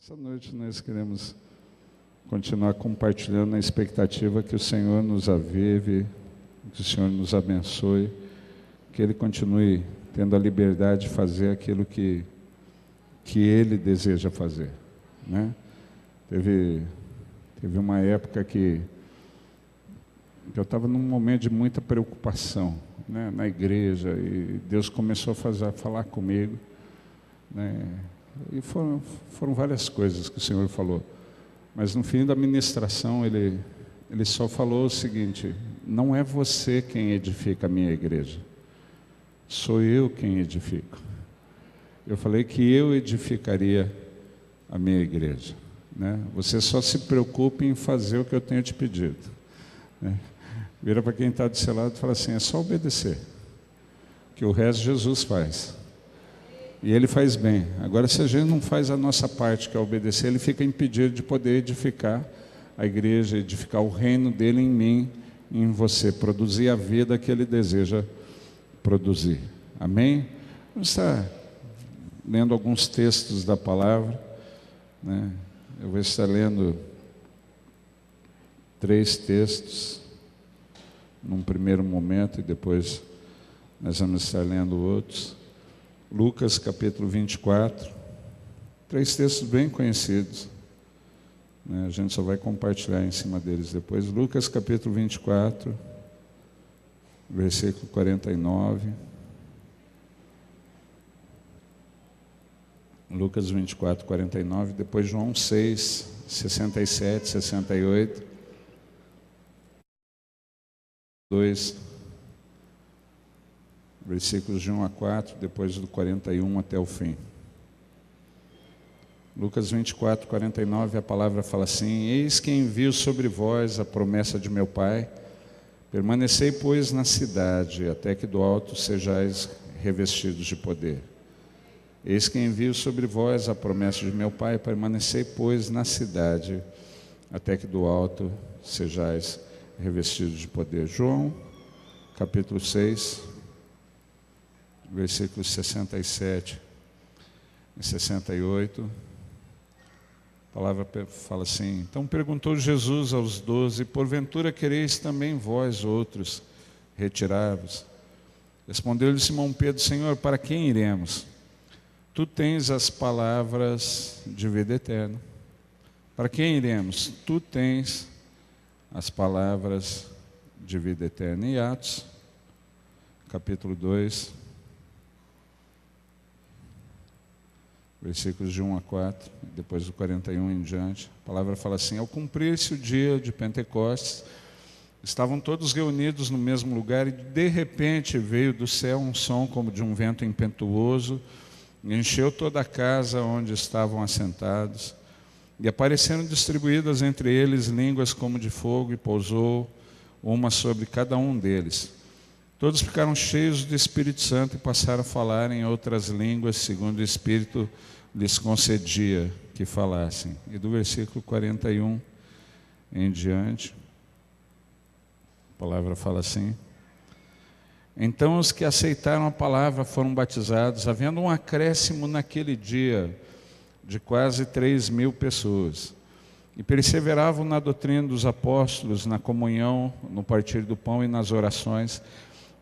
Essa noite nós queremos continuar compartilhando a expectativa que o Senhor nos avive, que o Senhor nos abençoe, que Ele continue tendo a liberdade de fazer aquilo que Ele deseja fazer, né? Teve uma época que eu estava num momento de muita preocupação, né, na igreja, e Deus começou a falar comigo, né, e foram várias coisas que o Senhor falou, mas no fim da ministração Ele só falou o seguinte: não é você quem edifica a minha igreja, sou eu quem edifico. Eu falei que eu edificaria a minha igreja, né? Você só se preocupe em fazer o que eu tenho te pedido, né? Vira para quem está do seu lado e fala assim: é só obedecer, que o resto Jesus faz, e Ele faz bem. Agora, se a gente não faz a nossa parte, que é obedecer, Ele fica impedido de poder edificar a igreja, edificar o reino dEle em mim, em você, produzir a vida que Ele deseja produzir. Amém? Vamos estar lendo alguns textos da palavra, né? Eu vou estar lendo 3 textos num primeiro momento e depois nós vamos estar lendo outros. Lucas capítulo 24, 3 textos bem conhecidos, né? A gente só vai compartilhar em cima deles depois. Lucas capítulo 24, versículo 49. Lucas 24, 49, depois João 6, 67, 68, 2, versículos de 1 a 4, depois do 41 até o fim. Lucas 24, 49, a palavra fala assim: eis que envio sobre vós a promessa de meu Pai, permanecei, pois, na cidade, até que do alto sejais revestidos de poder. Eis que envio sobre vós a promessa de meu Pai, permanecei, pois, na cidade, até que do alto sejais revestidos de poder. João, capítulo 6, versículos 67 e 68, a palavra fala assim: então perguntou Jesus aos 12, porventura quereis também vós outros retirar-vos? Respondeu-lhe Simão Pedro: Senhor, para quem iremos? Tu tens as palavras de vida eterna. Para quem iremos? Tu tens as palavras de vida eterna. E Atos, capítulo 2, versículos de 1 a 4, depois do 41 em diante, a palavra fala assim: ao cumprir-se o dia de Pentecostes, estavam todos reunidos no mesmo lugar, e de repente veio do céu um som como de um vento impetuoso, encheu toda a casa onde estavam assentados, e apareceram distribuídas entre eles línguas como de fogo, e pousou uma sobre cada um deles. Todos ficaram cheios do Espírito Santo e passaram a falar em outras línguas, segundo o Espírito lhes concedia que falassem. E do versículo 41 em diante, a palavra fala assim: então os que aceitaram a palavra foram batizados, havendo um acréscimo naquele dia de quase 3.000 pessoas. E perseveravam na doutrina dos apóstolos, na comunhão, no partir do pão e nas orações.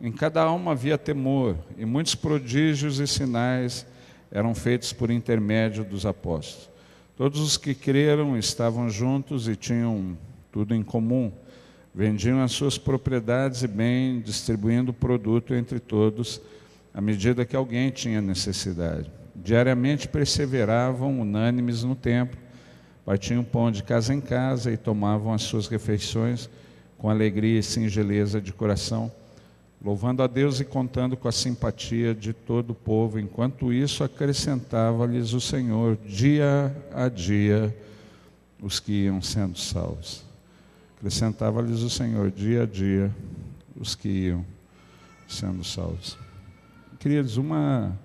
Em cada alma havia temor, e muitos prodígios e sinais eram feitos por intermédio dos apóstolos. Todos os que creram estavam juntos e tinham tudo em comum. Vendiam as suas propriedades e bem, distribuindo o produto entre todos, à medida que alguém tinha necessidade. Diariamente perseveravam unânimes no templo, partiam pão de casa em casa e tomavam as suas refeições com alegria e singeleza de coração, louvando a Deus e contando com a simpatia de todo o povo. Enquanto isso, acrescentava-lhes o Senhor, dia a dia, os que iam sendo salvos. Acrescentava-lhes o Senhor, dia a dia, os que iam sendo salvos. Queridos, uma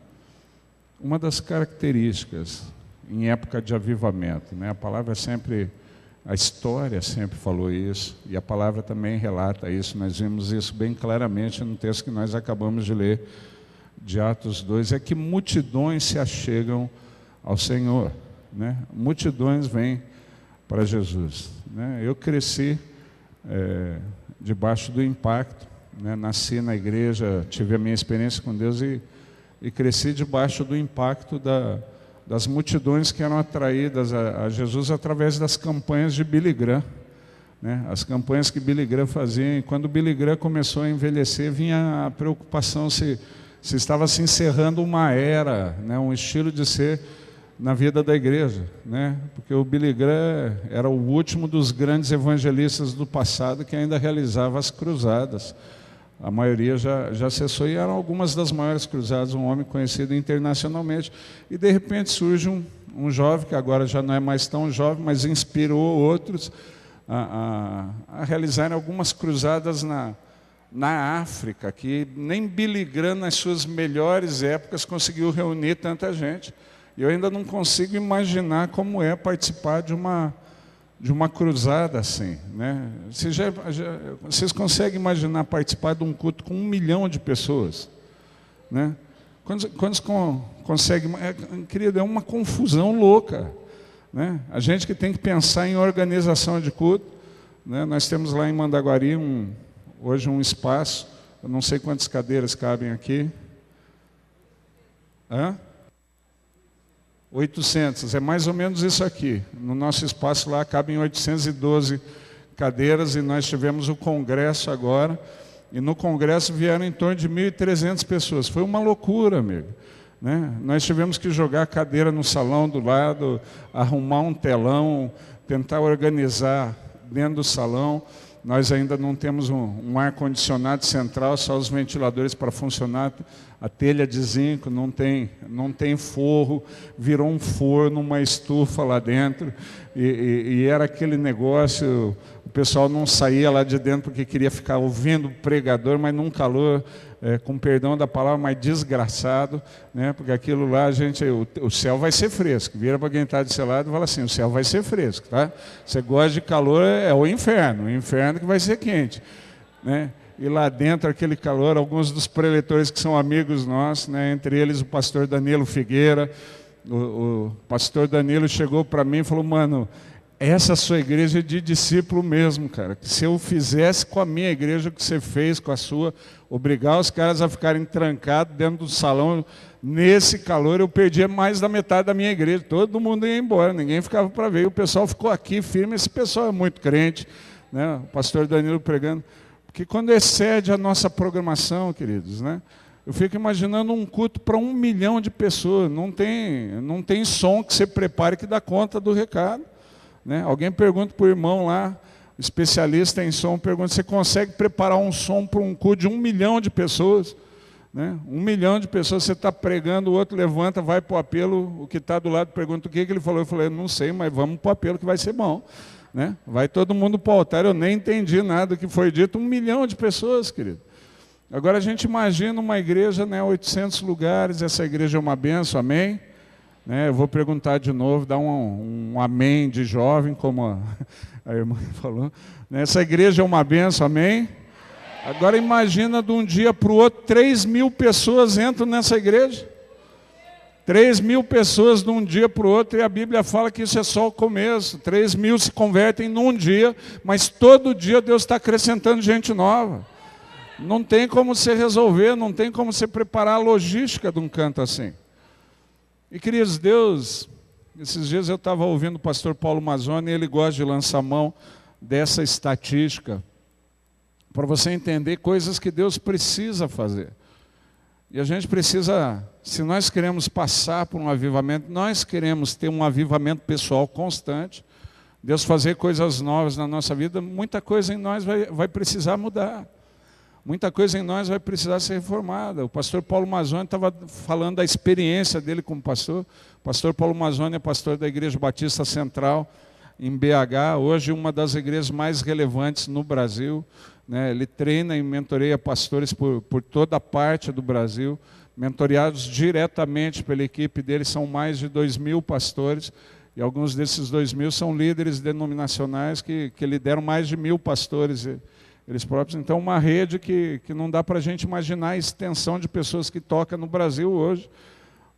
das características em época de avivamento, né? A palavra sempre, a história sempre falou isso, e a palavra também relata isso. Nós vimos isso bem claramente no texto que nós acabamos de ler, de Atos 2, é que multidões se achegam ao Senhor, né? Multidões vêm para Jesus, né? Eu cresci debaixo do impacto, né? Nasci na igreja, tive a minha experiência com Deus e cresci debaixo do impacto das multidões que eram atraídas a Jesus através das campanhas de Billy Graham, né? As campanhas que Billy Graham fazia. E quando Billy Graham começou a envelhecer, vinha a preocupação se estava se encerrando uma era, né? Um estilo de ser na vida da igreja, né? Porque o Billy Graham era o último dos grandes evangelistas do passado que ainda realizava as cruzadas. A maioria já cessou, e eram algumas das maiores cruzadas, um homem conhecido internacionalmente. E de repente surge um jovem, que agora já não é mais tão jovem, mas inspirou outros a realizarem algumas cruzadas na África, que nem Billy Graham, nas suas melhores épocas, conseguiu reunir tanta gente. E eu ainda não consigo imaginar como é participar de uma cruzada assim, né? Vocês conseguem imaginar participar de um culto com 1 milhão de pessoas, né? Quantos conseguem? Querido, é uma confusão louca, né? A gente que tem que pensar em organização de culto, né? Nós temos lá em Mandaguari hoje um espaço, eu não sei quantas cadeiras cabem aqui. 800, é mais ou menos isso aqui. No nosso espaço lá cabem 812 cadeiras, e nós tivemos o congresso agora, e no congresso vieram em torno de 1.300 pessoas. Foi uma loucura, amigo, né? Nós tivemos que jogar a cadeira no salão do lado, arrumar um telão, tentar organizar dentro do salão. Nós ainda não temos um ar-condicionado central, só os ventiladores para funcionar. A telha de zinco não tem forro, virou um forno, uma estufa lá dentro. E era aquele negócio, o pessoal não saía lá de dentro porque queria ficar ouvindo o pregador, mas num calor, com perdão da palavra, mais desgraçado, né? Porque aquilo lá, o céu vai ser fresco. Vira para quem está de seu lado e fala assim: o céu vai ser fresco, tá? Você gosta de calor, é o inferno que vai ser quente, né? E lá dentro, aquele calor, alguns dos preletores que são amigos nossos, né? Entre eles o pastor Danilo Figueira. O pastor Danilo chegou para mim e falou: mano, essa sua igreja é de discípulo mesmo, cara. Que se eu fizesse com a minha igreja o que você fez com a sua, obrigar os caras a ficarem trancados dentro do salão, nesse calor, eu perdia mais da metade da minha igreja. Todo mundo ia embora, ninguém ficava para ver. E o pessoal ficou aqui firme. Esse pessoal é muito crente, né? O pastor Danilo pregando. Porque quando excede a nossa programação, queridos, né? Eu fico imaginando um culto para 1 milhão de pessoas. Não tem som que você prepare que dá conta do recado, né? Alguém pergunta para o irmão lá, especialista em som, pergunta: você consegue preparar um som para um culto de 1 milhão de pessoas? Né? 1 milhão de pessoas, você está pregando, o outro levanta, vai para o apelo, o que está do lado pergunta o que ele falou. Eu falei: não sei, mas vamos para o apelo que vai ser bom. Né? Vai todo mundo para o altar. Eu nem entendi nada do que foi dito. 1 milhão de pessoas, querido. Agora a gente imagina uma igreja, né, 800 lugares, essa igreja é uma bênção, amém? Né, eu vou perguntar de novo, dá um amém de jovem, como a irmã falou. Essa igreja é uma bênção, amém? Agora imagina de um dia para o outro, 3.000 pessoas entram nessa igreja. 3.000 pessoas de um dia para o outro, e a Bíblia fala que isso é só o começo. 3.000 se convertem num dia, mas todo dia Deus está acrescentando gente nova. Não tem como você resolver, não tem como você preparar a logística de um canto assim. E queridos, Deus, esses dias eu estava ouvindo o pastor Paulo Mazzoni, e ele gosta de lançar mão dessa estatística, para você entender coisas que Deus precisa fazer. E a gente precisa, se nós queremos passar por um avivamento, nós queremos ter um avivamento pessoal constante, Deus fazer coisas novas na nossa vida, muita coisa em nós vai precisar mudar. Muita coisa em nós vai precisar ser reformada. O pastor Paulo Mazzoni estava falando da experiência dele como pastor. O pastor Paulo Mazzoni é pastor da Igreja Batista Central, em BH, hoje uma das igrejas mais relevantes no Brasil. Né? Ele treina e mentoreia pastores por toda a parte do Brasil, mentoreados diretamente pela equipe dele, são mais de 2.000 pastores, e alguns desses 2.000 são líderes denominacionais que lideram mais de 1.000 pastores eles próprios. Então, uma rede que não dá para a gente imaginar a extensão de pessoas que toca no Brasil hoje.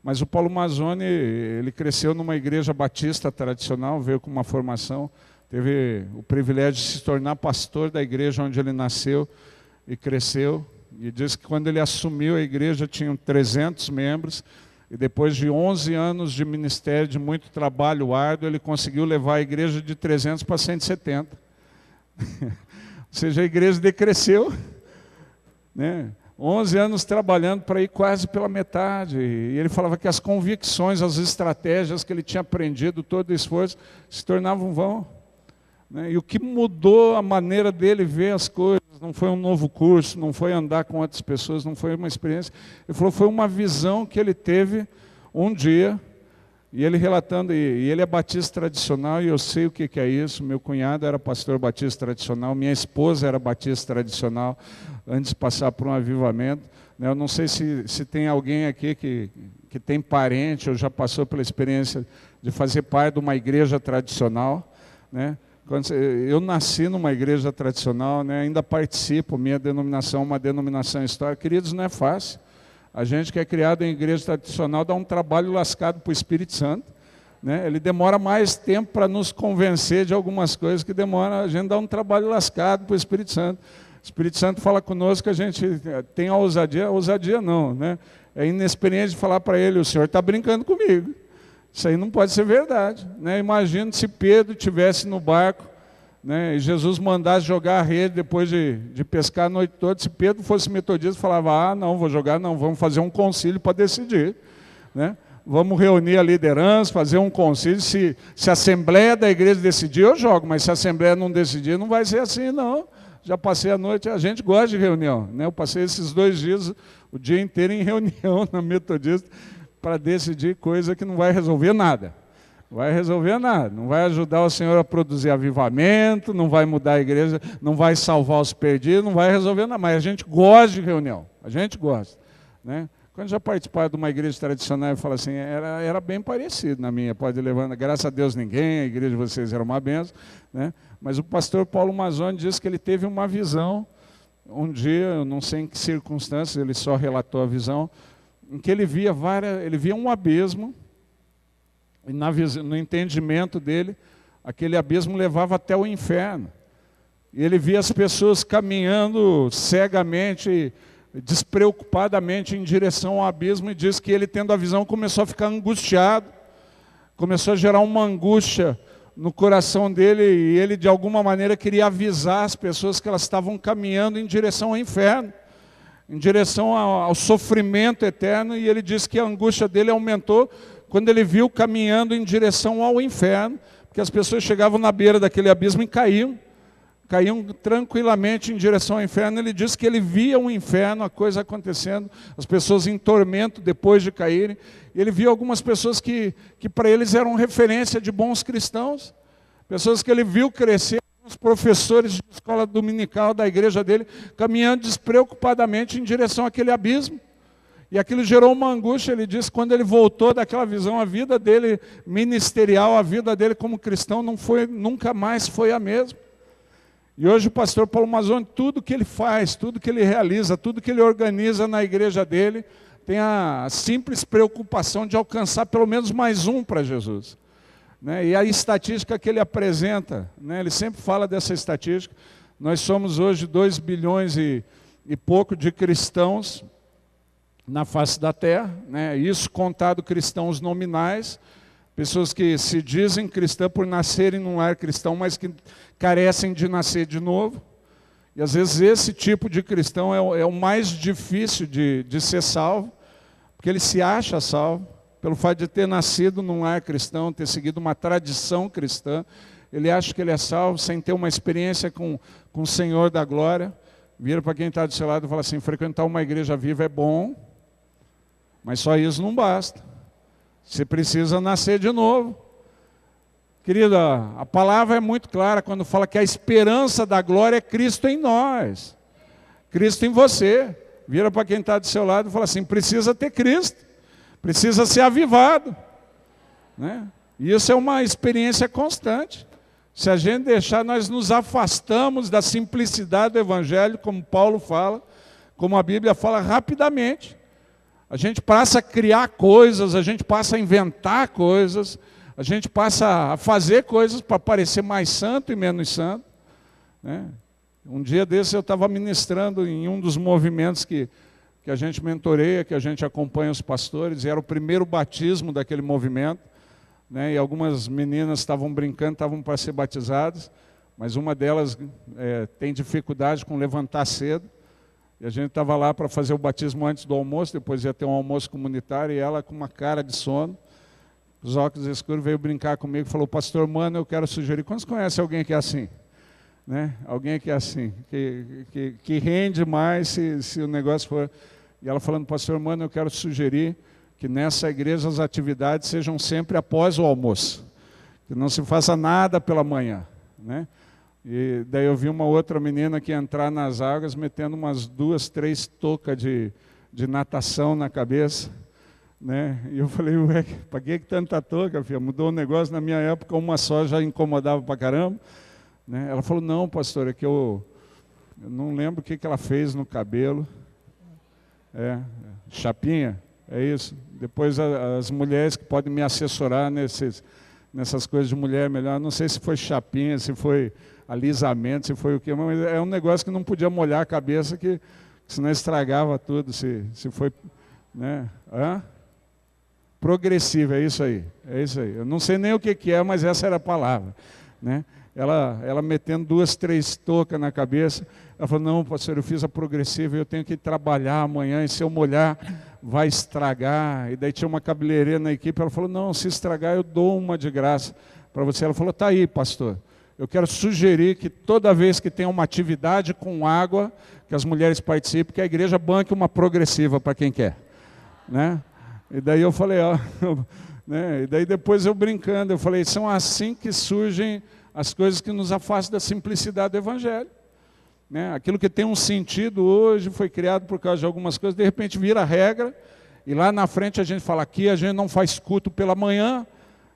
Mas o Paulo Mazzoni, ele cresceu numa igreja batista tradicional, veio com uma formação, teve o privilégio de se tornar pastor da igreja onde ele nasceu e cresceu. E diz que quando ele assumiu a igreja tinham 300 membros, e depois de 11 anos de ministério, de muito trabalho árduo, ele conseguiu levar a igreja de 300 para 170. Ou seja, a igreja decresceu, né? 11 anos trabalhando para ir quase pela metade. E ele falava que as convicções, as estratégias que ele tinha aprendido, todo o esforço, se tornavam vão. Né? E o que mudou a maneira dele ver as coisas, não foi um novo curso, não foi andar com outras pessoas, não foi uma experiência. Ele falou, foi uma visão que ele teve um dia, e ele relatando, e ele é batista tradicional, e eu sei o que é isso. Meu cunhado era pastor batista tradicional, minha esposa era batista tradicional, antes de passar por um avivamento. Eu não sei se tem alguém aqui que tem parente, ou já passou pela experiência de fazer parte de uma igreja tradicional, né? Eu nasci numa igreja tradicional, né? Ainda participo, minha denominação é uma denominação histórica. Queridos, não é fácil. A gente que é criado em igreja tradicional dá um trabalho lascado para o Espírito Santo, né? Ele demora mais tempo para nos convencer de algumas coisas que demora, a gente dá um trabalho lascado para o Espírito Santo. O Espírito Santo fala conosco, a gente tem a ousadia não, né? É inexperiente de falar para ele, o senhor está brincando comigo. Isso aí não pode ser verdade, né? Imagina se Pedro estivesse no barco, né, e Jesus mandasse jogar a rede depois de pescar a noite toda. Se Pedro fosse metodista, falava, não, vou jogar não, vamos fazer um concílio para decidir, né? Vamos reunir a liderança, fazer um concílio. Se a assembleia da igreja decidir, eu jogo, mas se a assembleia não decidir, não vai ser assim não. Já passei a noite, a gente gosta de reunião, né? Eu passei esses 2 dias, o dia inteiro em reunião na metodista, para decidir coisa que não vai resolver nada. Não vai resolver nada, não vai ajudar o Senhor a produzir avivamento, não vai mudar a igreja, não vai salvar os perdidos, não vai resolver nada. Mas a gente gosta de reunião, a gente gosta, né? Quando já participava de uma igreja tradicional, eu falo assim, era bem parecido na minha, pode levar, graças a Deus ninguém, a igreja de vocês era uma benção, né? Mas o pastor Paulo Mazzoni disse que ele teve uma visão, um dia, eu não sei em que circunstâncias, ele só relatou a visão, em que ele via um abismo, e no entendimento dele, aquele abismo levava até o inferno. E ele via as pessoas caminhando cegamente, despreocupadamente em direção ao abismo, e diz que ele, tendo a visão, começou a ficar angustiado, começou a gerar uma angústia no coração dele, e ele de alguma maneira queria avisar as pessoas que elas estavam caminhando em direção ao inferno, em direção ao sofrimento eterno, e ele disse que a angústia dele aumentou quando ele viu caminhando em direção ao inferno, porque as pessoas chegavam na beira daquele abismo e caíam tranquilamente em direção ao inferno. Ele disse que ele via um inferno, a coisa acontecendo, as pessoas em tormento depois de caírem. Ele viu algumas pessoas que para eles eram referência de bons cristãos, pessoas que ele viu crescer, os professores de escola dominical da igreja dele, caminhando despreocupadamente em direção àquele abismo. E aquilo gerou uma angústia. Ele disse que quando ele voltou daquela visão, a vida dele ministerial, a vida dele como cristão, nunca mais foi a mesma. E hoje o pastor Paulo Mazzoni, tudo que ele faz, tudo que ele realiza, tudo que ele organiza na igreja dele, tem a simples preocupação de alcançar pelo menos mais um para Jesus. Né? E a estatística que ele apresenta, né? Ele sempre fala dessa estatística, nós somos hoje 2 bilhões e pouco de cristãos na face da terra, né? Isso contado cristãos nominais, pessoas que se dizem cristãs por nascerem num lar cristão, mas que carecem de nascer de novo. E às vezes esse tipo de cristão é o mais difícil de ser salvo, porque ele se acha salvo, pelo fato de ter nascido num lar cristão, ter seguido uma tradição cristã, ele acha que ele é salvo sem ter uma experiência com o Senhor da glória. Vira para quem está do seu lado e fala assim, frequentar uma igreja viva é bom, mas só isso não basta. Você precisa nascer de novo. Querida, a palavra é muito clara quando fala que a esperança da glória é Cristo em nós. Cristo em você. Vira para quem está do seu lado e fala assim, precisa ter Cristo. Precisa ser avivado. Né? E isso é uma experiência constante. Se a gente deixar, nós nos afastamos da simplicidade do Evangelho, como Paulo fala, como a Bíblia fala rapidamente. A gente passa a criar coisas, a gente passa a inventar coisas, a gente passa a fazer coisas para parecer mais santo e menos santo, né? Um dia desse eu estava ministrando em um dos movimentos que a gente mentoreia, que a gente acompanha os pastores, e era o primeiro batismo daquele movimento, né? E algumas meninas estavam brincando, estavam para ser batizadas, mas uma delas tem dificuldade com levantar cedo, e a gente estava lá para fazer o batismo antes do almoço, depois ia ter um almoço comunitário, e ela com uma cara de sono, os óculos escuros, veio brincar comigo e falou: pastor, mano, eu quero sugerir. Quantos conhecem alguém que é assim? Né? Alguém que é assim, que rende mais se o negócio for... E ela falando: pastor, mano, eu quero sugerir que nessa igreja as atividades sejam sempre após o almoço, que não se faça nada pela manhã, né? E daí eu vi uma outra menina que ia entrar nas águas metendo umas 2, 3 toucas de natação na cabeça, né? E eu falei: ué, para que tanta touca, filha? Mudou o negócio, na minha época uma só já incomodava para caramba, né? Ela falou: não, pastor, é que eu não lembro o que ela fez no cabelo. Chapinha, é isso. Depois as mulheres que podem me assessorar nessas coisas de mulher melhor, não sei se foi chapinha, se foi alisamento, se foi o quê, mas é um negócio que não podia molhar a cabeça, que senão estragava tudo, se foi, né? Progressivo, é isso aí. Eu não sei nem o que é, mas essa era a palavra, né? Ela metendo 2, 3 toucas na cabeça, ela falou: não, pastor, eu fiz a progressiva, eu tenho que trabalhar amanhã, e se eu molhar, vai estragar. E daí tinha uma cabeleireira na equipe, ela falou: não, se estragar, eu dou uma de graça para você. Ela falou: tá aí, pastor, eu quero sugerir que toda vez que tem uma atividade com água, que as mulheres participem, que a igreja banque uma progressiva para quem quer, né? E daí eu falei, né? E daí depois eu brincando, eu falei: são assim que surgem as coisas que nos afastam da simplicidade do Evangelho, né? Aquilo que tem um sentido hoje, foi criado por causa de algumas coisas, de repente vira regra, e lá na frente a gente fala: aqui a gente não faz culto pela manhã,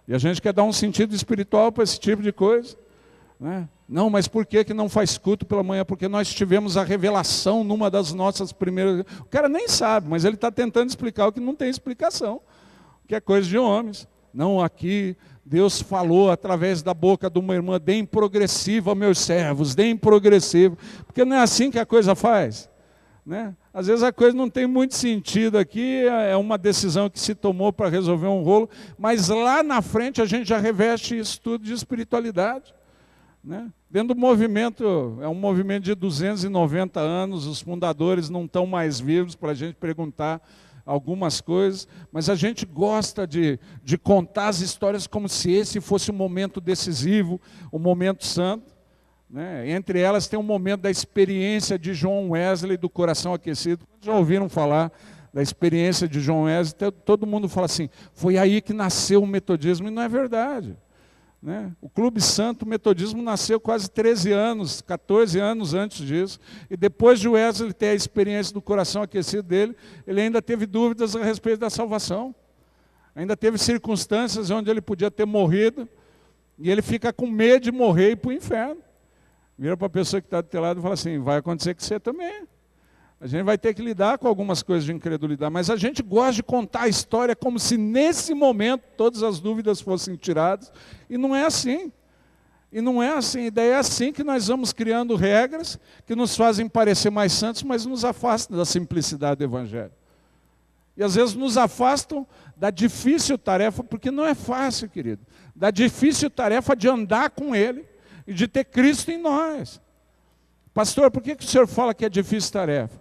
e a gente quer dar um sentido espiritual para esse tipo de coisa, né? Não, mas por que não faz culto pela manhã? Porque nós tivemos a revelação numa das nossas primeiras... O cara nem sabe, mas ele está tentando explicar o que não tem explicação, que é coisa de homens. Não, aqui Deus falou através da boca de uma irmã: deem progressiva, meus servos, deem progressiva. Porque não é assim que a coisa faz, né? Às vezes a coisa não tem muito sentido aqui, é uma decisão que se tomou para resolver um rolo, mas lá na frente a gente já reveste isso tudo de espiritualidade, né? Dentro do movimento, é um movimento de 290 anos, os fundadores não estão mais vivos para a gente perguntar algumas coisas, mas a gente gosta de contar as histórias como se esse fosse um momento decisivo, um momento santo, né? Entre elas tem um momento da experiência de John Wesley, do coração aquecido. Já ouviram falar da experiência de John Wesley? Todo mundo fala assim: foi aí que nasceu o metodismo, e não é verdade, né? O Clube Santo, o metodismo, nasceu quase 13 anos, 14 anos antes disso, e depois de Wesley ter a experiência do coração aquecido dele, ele ainda teve dúvidas a respeito da salvação, ainda teve circunstâncias onde ele podia ter morrido, e ele fica com medo de morrer e ir para o inferno. Vira para a pessoa que está do teu lado e fala assim: vai acontecer com você também. A gente vai ter que lidar com algumas coisas de incredulidade, mas a gente gosta de contar a história como se nesse momento todas as dúvidas fossem tiradas, e não é assim. E não é assim. E daí é assim que nós vamos criando regras que nos fazem parecer mais santos, mas nos afastam da simplicidade do Evangelho. E às vezes nos afastam da difícil tarefa, porque não é fácil, querido, da difícil tarefa de andar com Ele e de ter Cristo em nós. Pastor, por que o senhor fala que é difícil tarefa?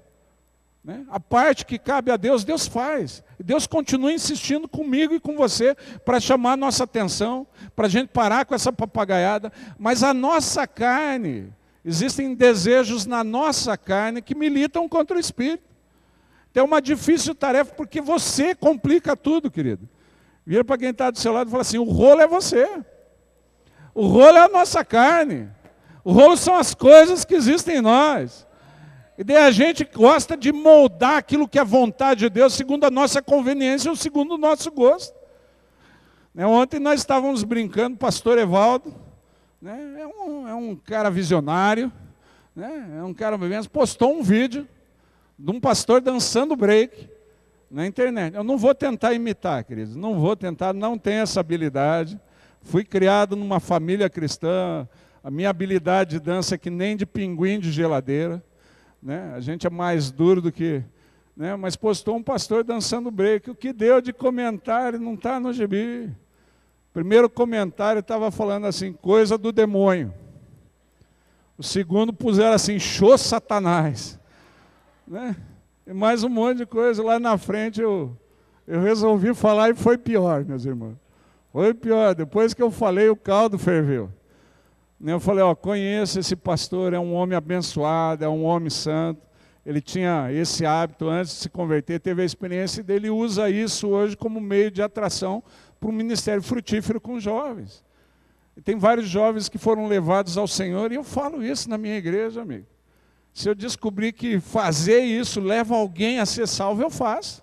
Né? A parte que cabe a Deus, Deus faz. Deus continua insistindo comigo e com você para chamar a nossa atenção, para a gente parar com essa papagaiada. Mas a nossa carne, existem desejos na nossa carne que militam contra o Espírito. Então é uma difícil tarefa porque você complica tudo, querido. Vira para quem está do seu lado e fala assim: o rolo é você. O rolo é a nossa carne. O rolo são as coisas que existem em nós. E daí a gente gosta de moldar aquilo que é vontade de Deus segundo a nossa conveniência ou segundo o nosso gosto. Ontem nós estávamos brincando, o pastor Evaldo, né, é um cara visionário, né, é um cara vivendo, postou um vídeo de um pastor dançando break, Na internet. Eu não vou tentar imitar, queridos. Não vou tentar, não tenho essa habilidade. Fui criado numa família cristã. A minha habilidade de dança é que nem de pinguim de geladeira. Né? A gente é mais duro do que... Né? Mas postou um pastor dançando break. O que deu de comentário não está no gibi. Primeiro comentário estava falando assim, coisa do demônio. O segundo puseram assim, show Satanás. Né? E mais um monte de coisa. Lá na frente eu resolvi falar e foi pior, meus irmãos. Foi pior. Depois que eu falei, o caldo ferveu. Eu falei, conheço esse pastor, é um homem abençoado, é um homem santo. Ele tinha esse hábito antes de se converter, teve a experiência dele, usa isso hoje como meio de atração para um ministério frutífero com jovens. E tem vários jovens que foram levados ao Senhor, e eu falo isso na minha igreja, amigo. Se eu descobrir que fazer isso leva alguém a ser salvo, eu faço.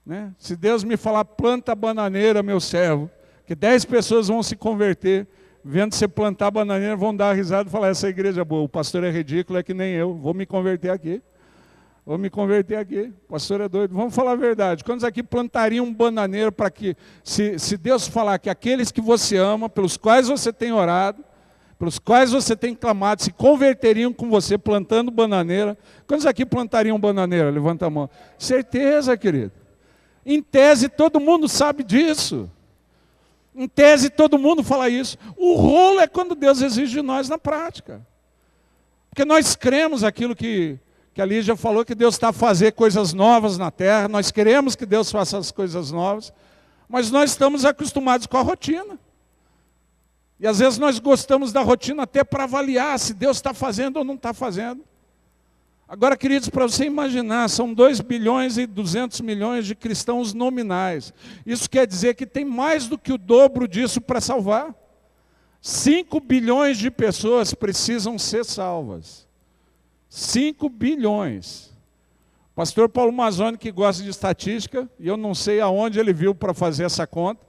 Né? Se Deus me falar, planta bananeira, meu servo, que 10 pessoas vão se converter, vendo você plantar bananeira, vão dar risada e falar, essa igreja é boa, o pastor é ridículo, é que nem eu, vou me converter aqui. Vou me converter aqui, o pastor é doido. Vamos falar a verdade, quantos aqui plantariam um bananeiro para que, se Deus falar que aqueles que você ama, pelos quais você tem orado, pelos quais você tem clamado, se converteriam com você plantando bananeira, quantos aqui plantariam bananeira? Levanta a mão. Certeza, querido. Em tese, todo mundo sabe disso. Em tese, todo mundo fala isso. O rolo é quando Deus exige de nós na prática. Porque nós cremos aquilo que a Lígia falou, que Deus está a fazer coisas novas na terra. Nós queremos que Deus faça as coisas novas. Mas nós estamos acostumados com a rotina. E às vezes nós gostamos da rotina até para avaliar se Deus está fazendo ou não está fazendo. Agora, queridos, para você imaginar, são 2 bilhões e 200 milhões de cristãos nominais. Isso quer dizer que tem mais do que o dobro disso para salvar. 5 bilhões de pessoas precisam ser salvas. 5 bilhões. O pastor Paulo Mazzoni, que gosta de estatística, e eu não sei aonde ele viu para fazer essa conta,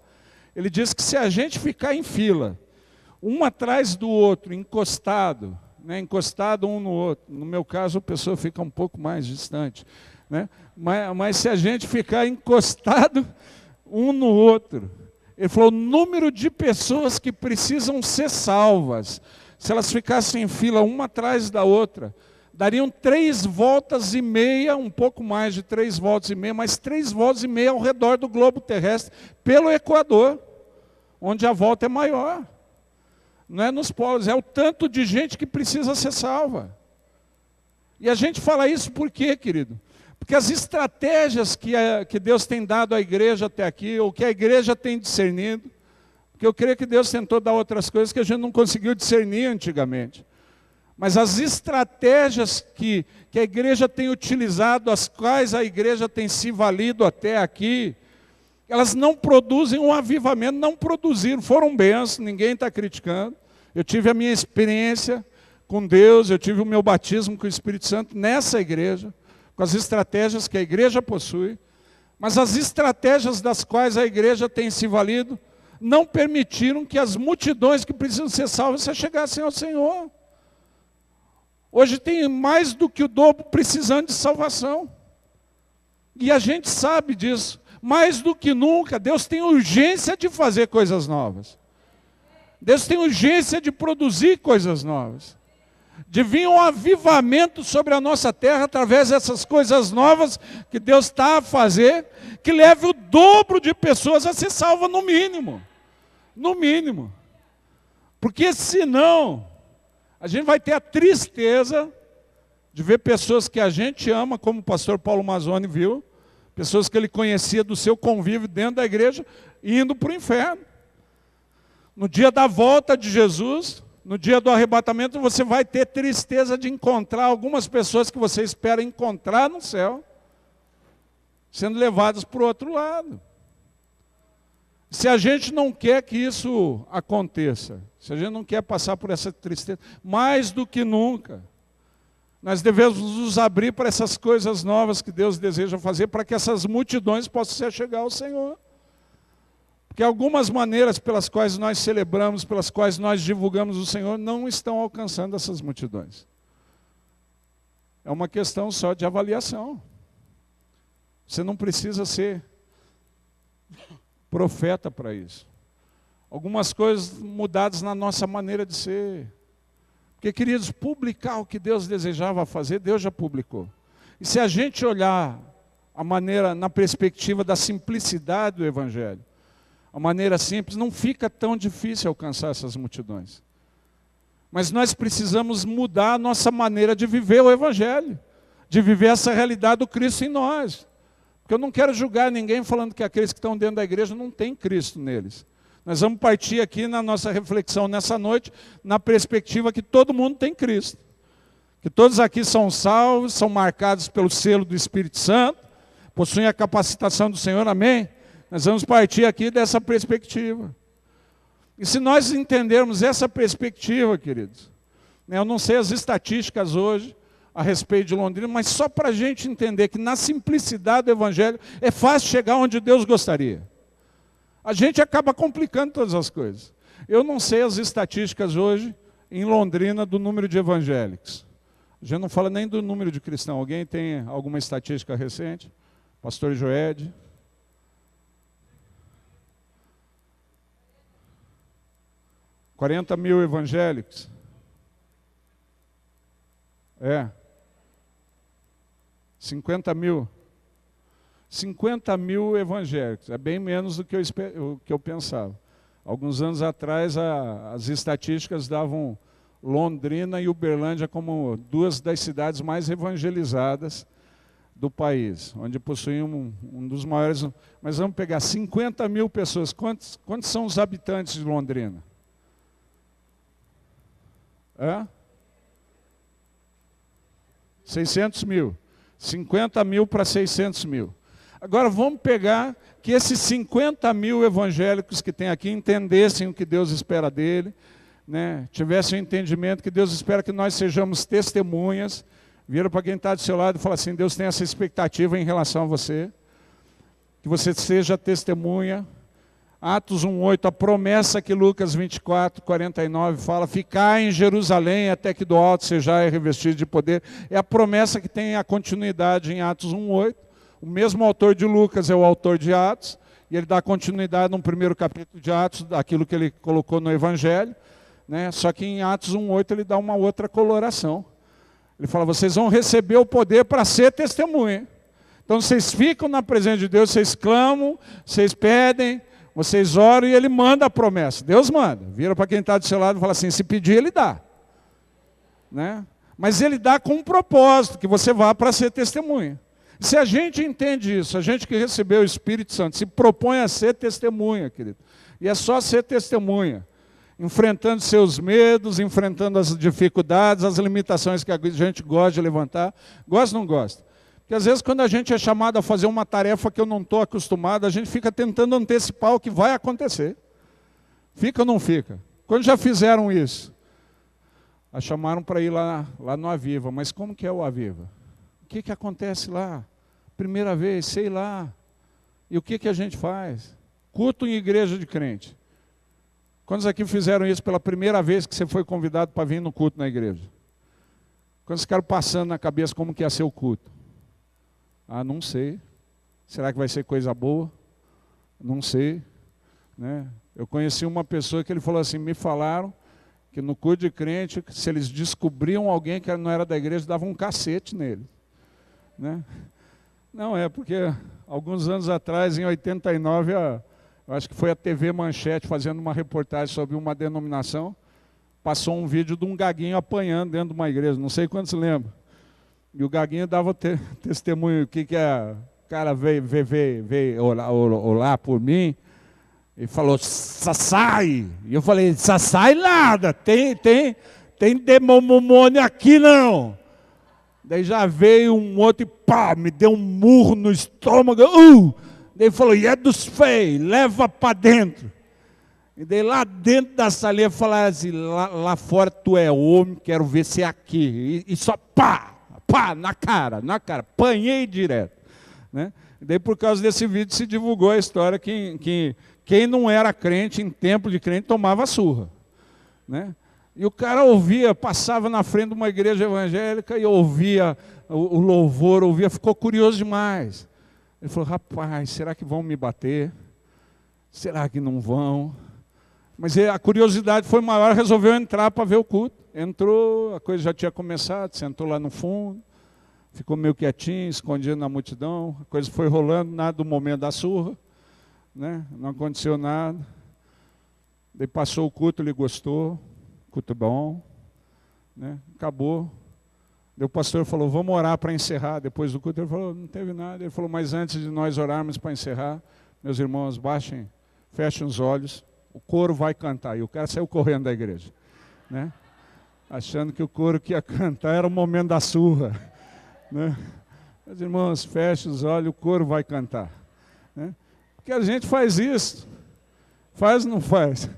ele diz que se a gente ficar em fila, um atrás do outro, encostado, né, encostado um no outro, no meu caso a pessoa fica um pouco mais distante, né, mas se a gente ficar encostado um no outro, ele falou, o número de pessoas que precisam ser salvas, se elas ficassem em fila uma atrás da outra, dariam 3 voltas e meia, um pouco mais de 3 voltas e meia, mas 3 voltas e meia ao redor do globo terrestre, pelo Equador, onde a volta é maior. Não é nos polos, é o tanto de gente que precisa ser salva. E a gente fala isso por quê, querido? Porque as estratégias que Deus tem dado à igreja até aqui, ou que a igreja tem discernido, porque eu creio que Deus tentou dar outras coisas que a gente não conseguiu discernir antigamente. Mas as estratégias que a igreja tem utilizado, as quais a igreja tem se valido até aqui, elas não produzem um avivamento, não produziram, foram bênçãos, ninguém está criticando. Eu tive a minha experiência com Deus, eu tive o meu batismo com o Espírito Santo nessa igreja, com as estratégias que a igreja possui, mas as estratégias das quais a igreja tem se valido, não permitiram que as multidões que precisam ser salvas se chegassem ao Senhor. Hoje tem mais do que o dobro precisando de salvação. E a gente sabe disso. Mais do que nunca, Deus tem urgência de fazer coisas novas. Deus tem urgência de produzir coisas novas. De vir um avivamento sobre a nossa terra, através dessas coisas novas que Deus está a fazer, que leve o dobro de pessoas a ser salvas no mínimo. No mínimo. Porque senão, a gente vai ter a tristeza de ver pessoas que a gente ama, como o pastor Paulo Mazzoni viu, pessoas que ele conhecia do seu convívio dentro da igreja, indo para o inferno. No dia da volta de Jesus, no dia do arrebatamento, você vai ter tristeza de encontrar algumas pessoas que você espera encontrar no céu, sendo levadas para o outro lado. Se a gente não quer que isso aconteça, se a gente não quer passar por essa tristeza, mais do que nunca, nós devemos nos abrir para essas coisas novas que Deus deseja fazer, para que essas multidões possam chegar ao Senhor. Porque algumas maneiras pelas quais nós celebramos, pelas quais nós divulgamos o Senhor, não estão alcançando essas multidões. É uma questão só de avaliação. Você não precisa ser profeta para isso. Algumas coisas mudadas na nossa maneira de ser. Porque, queridos, publicar o que Deus desejava fazer, Deus já publicou. E se a gente olhar a maneira, na perspectiva da simplicidade do Evangelho, a maneira simples, não fica tão difícil alcançar essas multidões. Mas nós precisamos mudar a nossa maneira de viver o Evangelho, de viver essa realidade do Cristo em nós. Porque eu não quero julgar ninguém falando que aqueles que estão dentro da igreja não têm Cristo neles. Nós vamos partir aqui na nossa reflexão nessa noite, na perspectiva que todo mundo tem Cristo. Que todos aqui são salvos, são marcados pelo selo do Espírito Santo, possuem a capacitação do Senhor, amém? Nós vamos partir aqui dessa perspectiva. E se nós entendermos essa perspectiva, queridos, eu não sei as estatísticas hoje a respeito de Londrina, mas só para a gente entender que na simplicidade do Evangelho é fácil chegar onde Deus gostaria. A gente acaba complicando todas as coisas. Eu não sei as estatísticas hoje em Londrina do número de evangélicos. A gente não fala nem do número de cristãos. Alguém tem alguma estatística recente? Pastor Joed? $40.000 evangélicos. 50.000. 50.000 evangélicos. É bem menos do que eu pensava. Alguns anos atrás, as estatísticas davam Londrina e Uberlândia como duas das cidades mais evangelizadas do país, onde possuíam um dos maiores... Mas vamos pegar 50.000 pessoas. Quantos são os habitantes de Londrina? 600.000. 50.000 para 600.000. Agora vamos pegar que esses 50.000 evangélicos que tem aqui entendessem o que Deus espera dele, né? Tivessem o entendimento que Deus espera que nós sejamos testemunhas. Vira para quem está do seu lado e fala assim: Deus tem essa expectativa em relação a você, que você seja testemunha. Atos 1:8, a promessa que Lucas 24:49 fala: ficar em Jerusalém até que do alto sejais revestido de poder. É a promessa que tem a continuidade em Atos 1:8. O mesmo autor de Lucas é o autor de Atos, e ele dá continuidade no primeiro capítulo de Atos, daquilo que ele colocou no Evangelho, né? Só que em Atos 1:8 ele dá uma outra coloração. Ele fala: vocês vão receber o poder para ser testemunha. Então vocês ficam na presença de Deus, vocês clamam, vocês pedem, vocês oram e Ele manda a promessa. Deus manda. Vira para quem está do seu lado e fala assim: se pedir, Ele dá. Né? Mas Ele dá com um propósito, que você vá para ser testemunha. Se a gente entende isso, a gente que recebeu o Espírito Santo, se propõe a ser testemunha, querido. E é só ser testemunha. Enfrentando seus medos, enfrentando as dificuldades, as limitações que a gente gosta de levantar. Gosta ou não gosta? Porque às vezes quando a gente é chamado a fazer uma tarefa que eu não estou acostumado, a gente fica tentando antecipar o que vai acontecer. Fica ou não fica? Quando já fizeram isso? A chamaram para ir lá no Aviva. Mas como que é o Aviva? O que acontece lá? Primeira vez, sei lá. E o que a gente faz? Culto em igreja de crente. Quantos aqui fizeram isso pela primeira vez que você foi convidado para vir no culto na igreja? Quantos ficaram passando na cabeça como que ia ser o culto? Ah, não sei. Será que vai ser coisa boa? Não sei. Né? Eu conheci uma pessoa que ele falou assim: me falaram que no culto de crente, se eles descobriam alguém que não era da igreja, davam um cacete nele. Né? Não, é porque alguns anos atrás, em 89, eu acho que foi a TV Manchete fazendo uma reportagem sobre uma denominação, passou um vídeo de um gaguinho apanhando dentro de uma igreja, não sei quantos lembram. E o gaguinho dava testemunho, o que é, o cara veio olhar por mim e falou: sai! E eu falei: sai nada, tem demônio aqui não. Daí já veio um outro e pá, me deu um murro no estômago. Daí ele falou: e é dos feios, leva para dentro. E daí lá dentro da salinha falaram assim: lá fora tu é homem, quero ver se é aqui. E só pá, na cara, apanhei direto. Né? E daí por causa desse vídeo se divulgou a história que quem não era crente, em templo de crente, tomava surra. Né? E o cara ouvia, passava na frente de uma igreja evangélica e ouvia o louvor, ficou curioso demais. Ele falou, rapaz, será que vão me bater? Será que não vão? Mas a curiosidade foi maior, resolveu entrar para ver o culto. Entrou, a coisa já tinha começado, sentou lá no fundo, ficou meio quietinho, escondido na multidão, a coisa foi rolando, nada do momento da surra, né? Não aconteceu nada. Daí passou o culto, ele gostou, culto bom, né? Acabou. Daí o pastor falou, vamos orar para encerrar. Depois do culto ele falou, não teve nada. Ele falou, mas antes de nós orarmos para encerrar, meus irmãos, fechem os olhos, o coro vai cantar. E o cara saiu correndo da igreja, né? Achando que o coro que ia cantar era o momento da surra, né? Meus irmãos, fechem os olhos, o coro vai cantar, né? Porque a gente faz isso, faz ou não faz?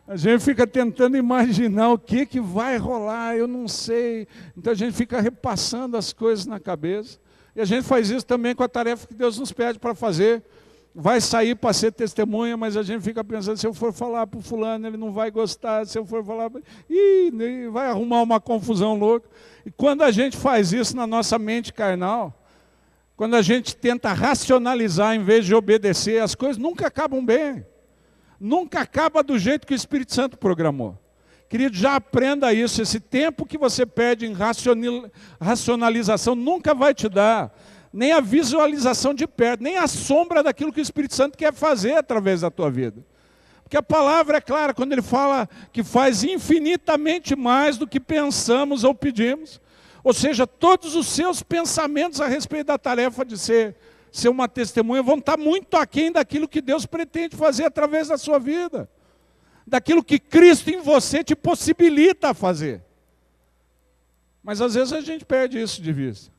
A gente fica tentando imaginar o que vai rolar, eu não sei. Então a gente fica repassando as coisas na cabeça. E a gente faz isso também com a tarefa que Deus nos pede para fazer. Vai sair para ser testemunha, mas a gente fica pensando, se eu for falar para o fulano, ele não vai gostar, se eu for falar, vai arrumar uma confusão louca. E quando a gente faz isso na nossa mente carnal, quando a gente tenta racionalizar em vez de obedecer, as coisas nunca acabam bem. Nunca acaba do jeito que o Espírito Santo programou. Querido, já aprenda isso, esse tempo que você perde em racionalização nunca vai te dar nem a visualização de perto, nem a sombra daquilo que o Espírito Santo quer fazer através da tua vida. Porque a palavra é clara, quando ele fala que faz infinitamente mais do que pensamos ou pedimos. Ou seja, todos os seus pensamentos a respeito da tarefa de ser uma testemunha vão estar muito aquém daquilo que Deus pretende fazer através da sua vida. Daquilo que Cristo em você te possibilita fazer. Mas às vezes a gente perde isso de vista.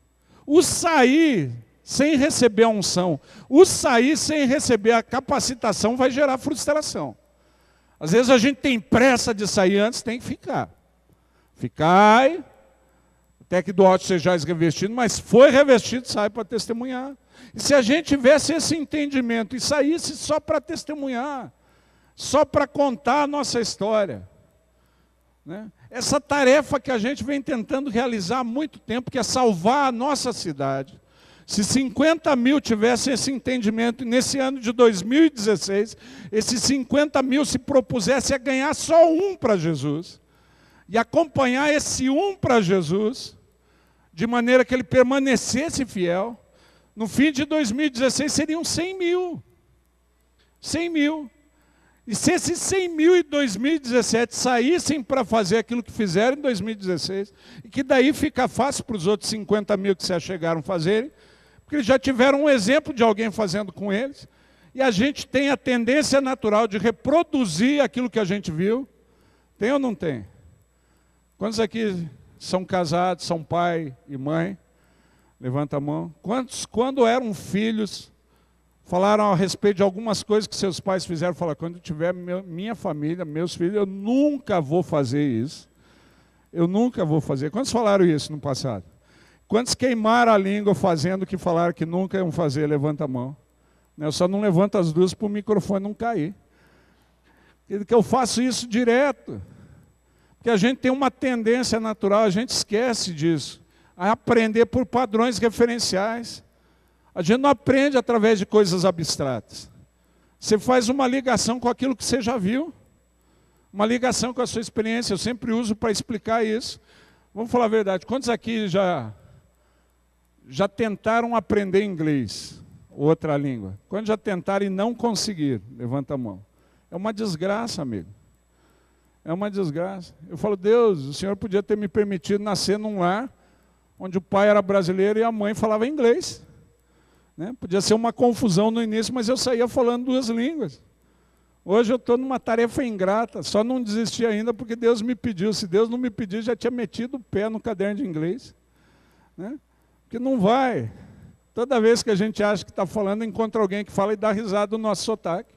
O sair sem receber a unção, o sair sem receber a capacitação vai gerar frustração. Às vezes a gente tem pressa de sair antes, tem que ficar. Ficai, até que do alto sejais revestido, mas foi revestido, sai para testemunhar. E se a gente tivesse esse entendimento e saísse só para testemunhar, só para contar a nossa história, né? Essa tarefa que a gente vem tentando realizar há muito tempo, que é salvar a nossa cidade. Se 50 mil tivessem esse entendimento, e nesse ano de 2016, esses 50 mil se propusessem a ganhar só um para Jesus, e acompanhar esse um para Jesus, de maneira que ele permanecesse fiel, no fim de 2016 seriam 100 mil. 100 mil. E se esses 100 mil em 2017 saíssem para fazer aquilo que fizeram em 2016, e que daí fica fácil para os outros 50 mil que se achegaram a fazerem, porque eles já tiveram um exemplo de alguém fazendo com eles, e a gente tem a tendência natural de reproduzir aquilo que a gente viu. Tem ou não tem? Quantos aqui são casados, são pai e mãe? Levanta a mão. Quantos, quando eram filhos, falaram a respeito de algumas coisas que seus pais fizeram? Falaram, quando eu tiver minha família, meus filhos, eu nunca vou fazer isso. Eu nunca vou fazer. Quantos falaram isso no passado? Quantos queimaram a língua fazendo o que falaram que nunca iam fazer? Levanta a mão. Eu só não levanto as duas para o microfone não cair. Porque eu faço isso direto. Porque a gente tem uma tendência natural, a gente esquece disso. A aprender por padrões referenciais. A gente não aprende através de coisas abstratas. Você faz uma ligação com aquilo que você já viu. Uma ligação com a sua experiência. Eu sempre uso para explicar isso. Vamos falar a verdade. Quantos aqui já tentaram aprender inglês? Outra língua. Quantos já tentaram e não conseguiram? Levanta a mão. É uma desgraça, amigo. É uma desgraça. Eu falo, Deus, o Senhor podia ter me permitido nascer num lar onde o pai era brasileiro e a mãe falava inglês. Né? Podia ser uma confusão no início, mas eu saía falando duas línguas. Hoje eu estou numa tarefa ingrata, só não desisti ainda porque Deus me pediu. Se Deus não me pedir, já tinha metido o pé no caderno de inglês. Né? Porque não vai. Toda vez que a gente acha que está falando, encontra alguém que fala e dá risada do nosso sotaque.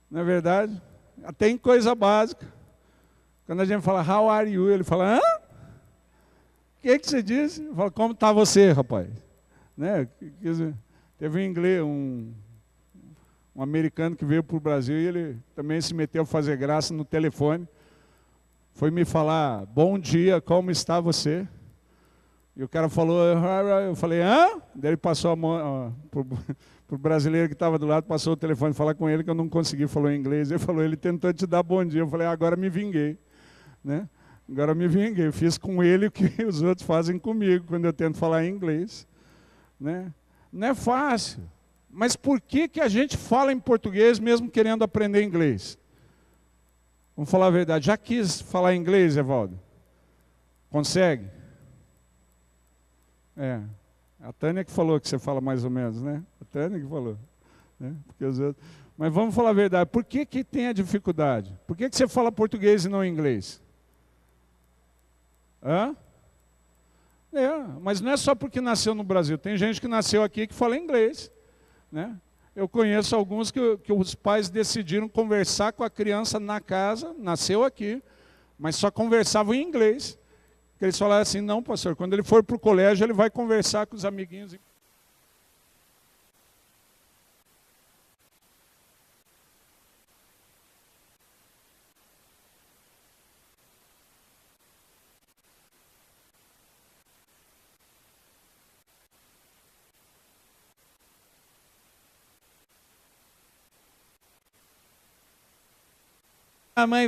Não é verdade? Até em coisa básica. Quando a gente fala, how are you? Ele fala, hã? O que você disse? Eu falo, como está você, rapaz? Né? Teve um inglês, um americano que veio para o Brasil e ele também se meteu a fazer graça no telefone. Foi me falar, bom dia, como está você? E o cara falou, eu falei, hã? Daí ele passou a mão para o brasileiro que estava do lado, passou o telefone, falar com ele, que eu não consegui falar em inglês. Ele falou, ele tentou te dar bom dia. Eu falei, agora me vinguei. Né? Agora me vinguei. Eu fiz com ele o que os outros fazem comigo, quando eu tento falar em inglês. Né? Não é fácil. Mas por que a gente fala em português mesmo querendo aprender inglês? Vamos falar a verdade. Já quis falar inglês, Evaldo? Consegue? A Tânia que falou que você fala mais ou menos, né? A Tânia que falou. Né? Porque os outros... Mas vamos falar a verdade. Por que tem a dificuldade? Por que você fala português e não inglês? Hã? Mas não é só porque nasceu no Brasil. Tem gente que nasceu aqui que fala inglês. Né? Eu conheço alguns que os pais decidiram conversar com a criança na casa, nasceu aqui, mas só conversavam em inglês. Eles falaram assim, não, pastor, quando ele for para o colégio, ele vai conversar com os amiguinhos. A mãe,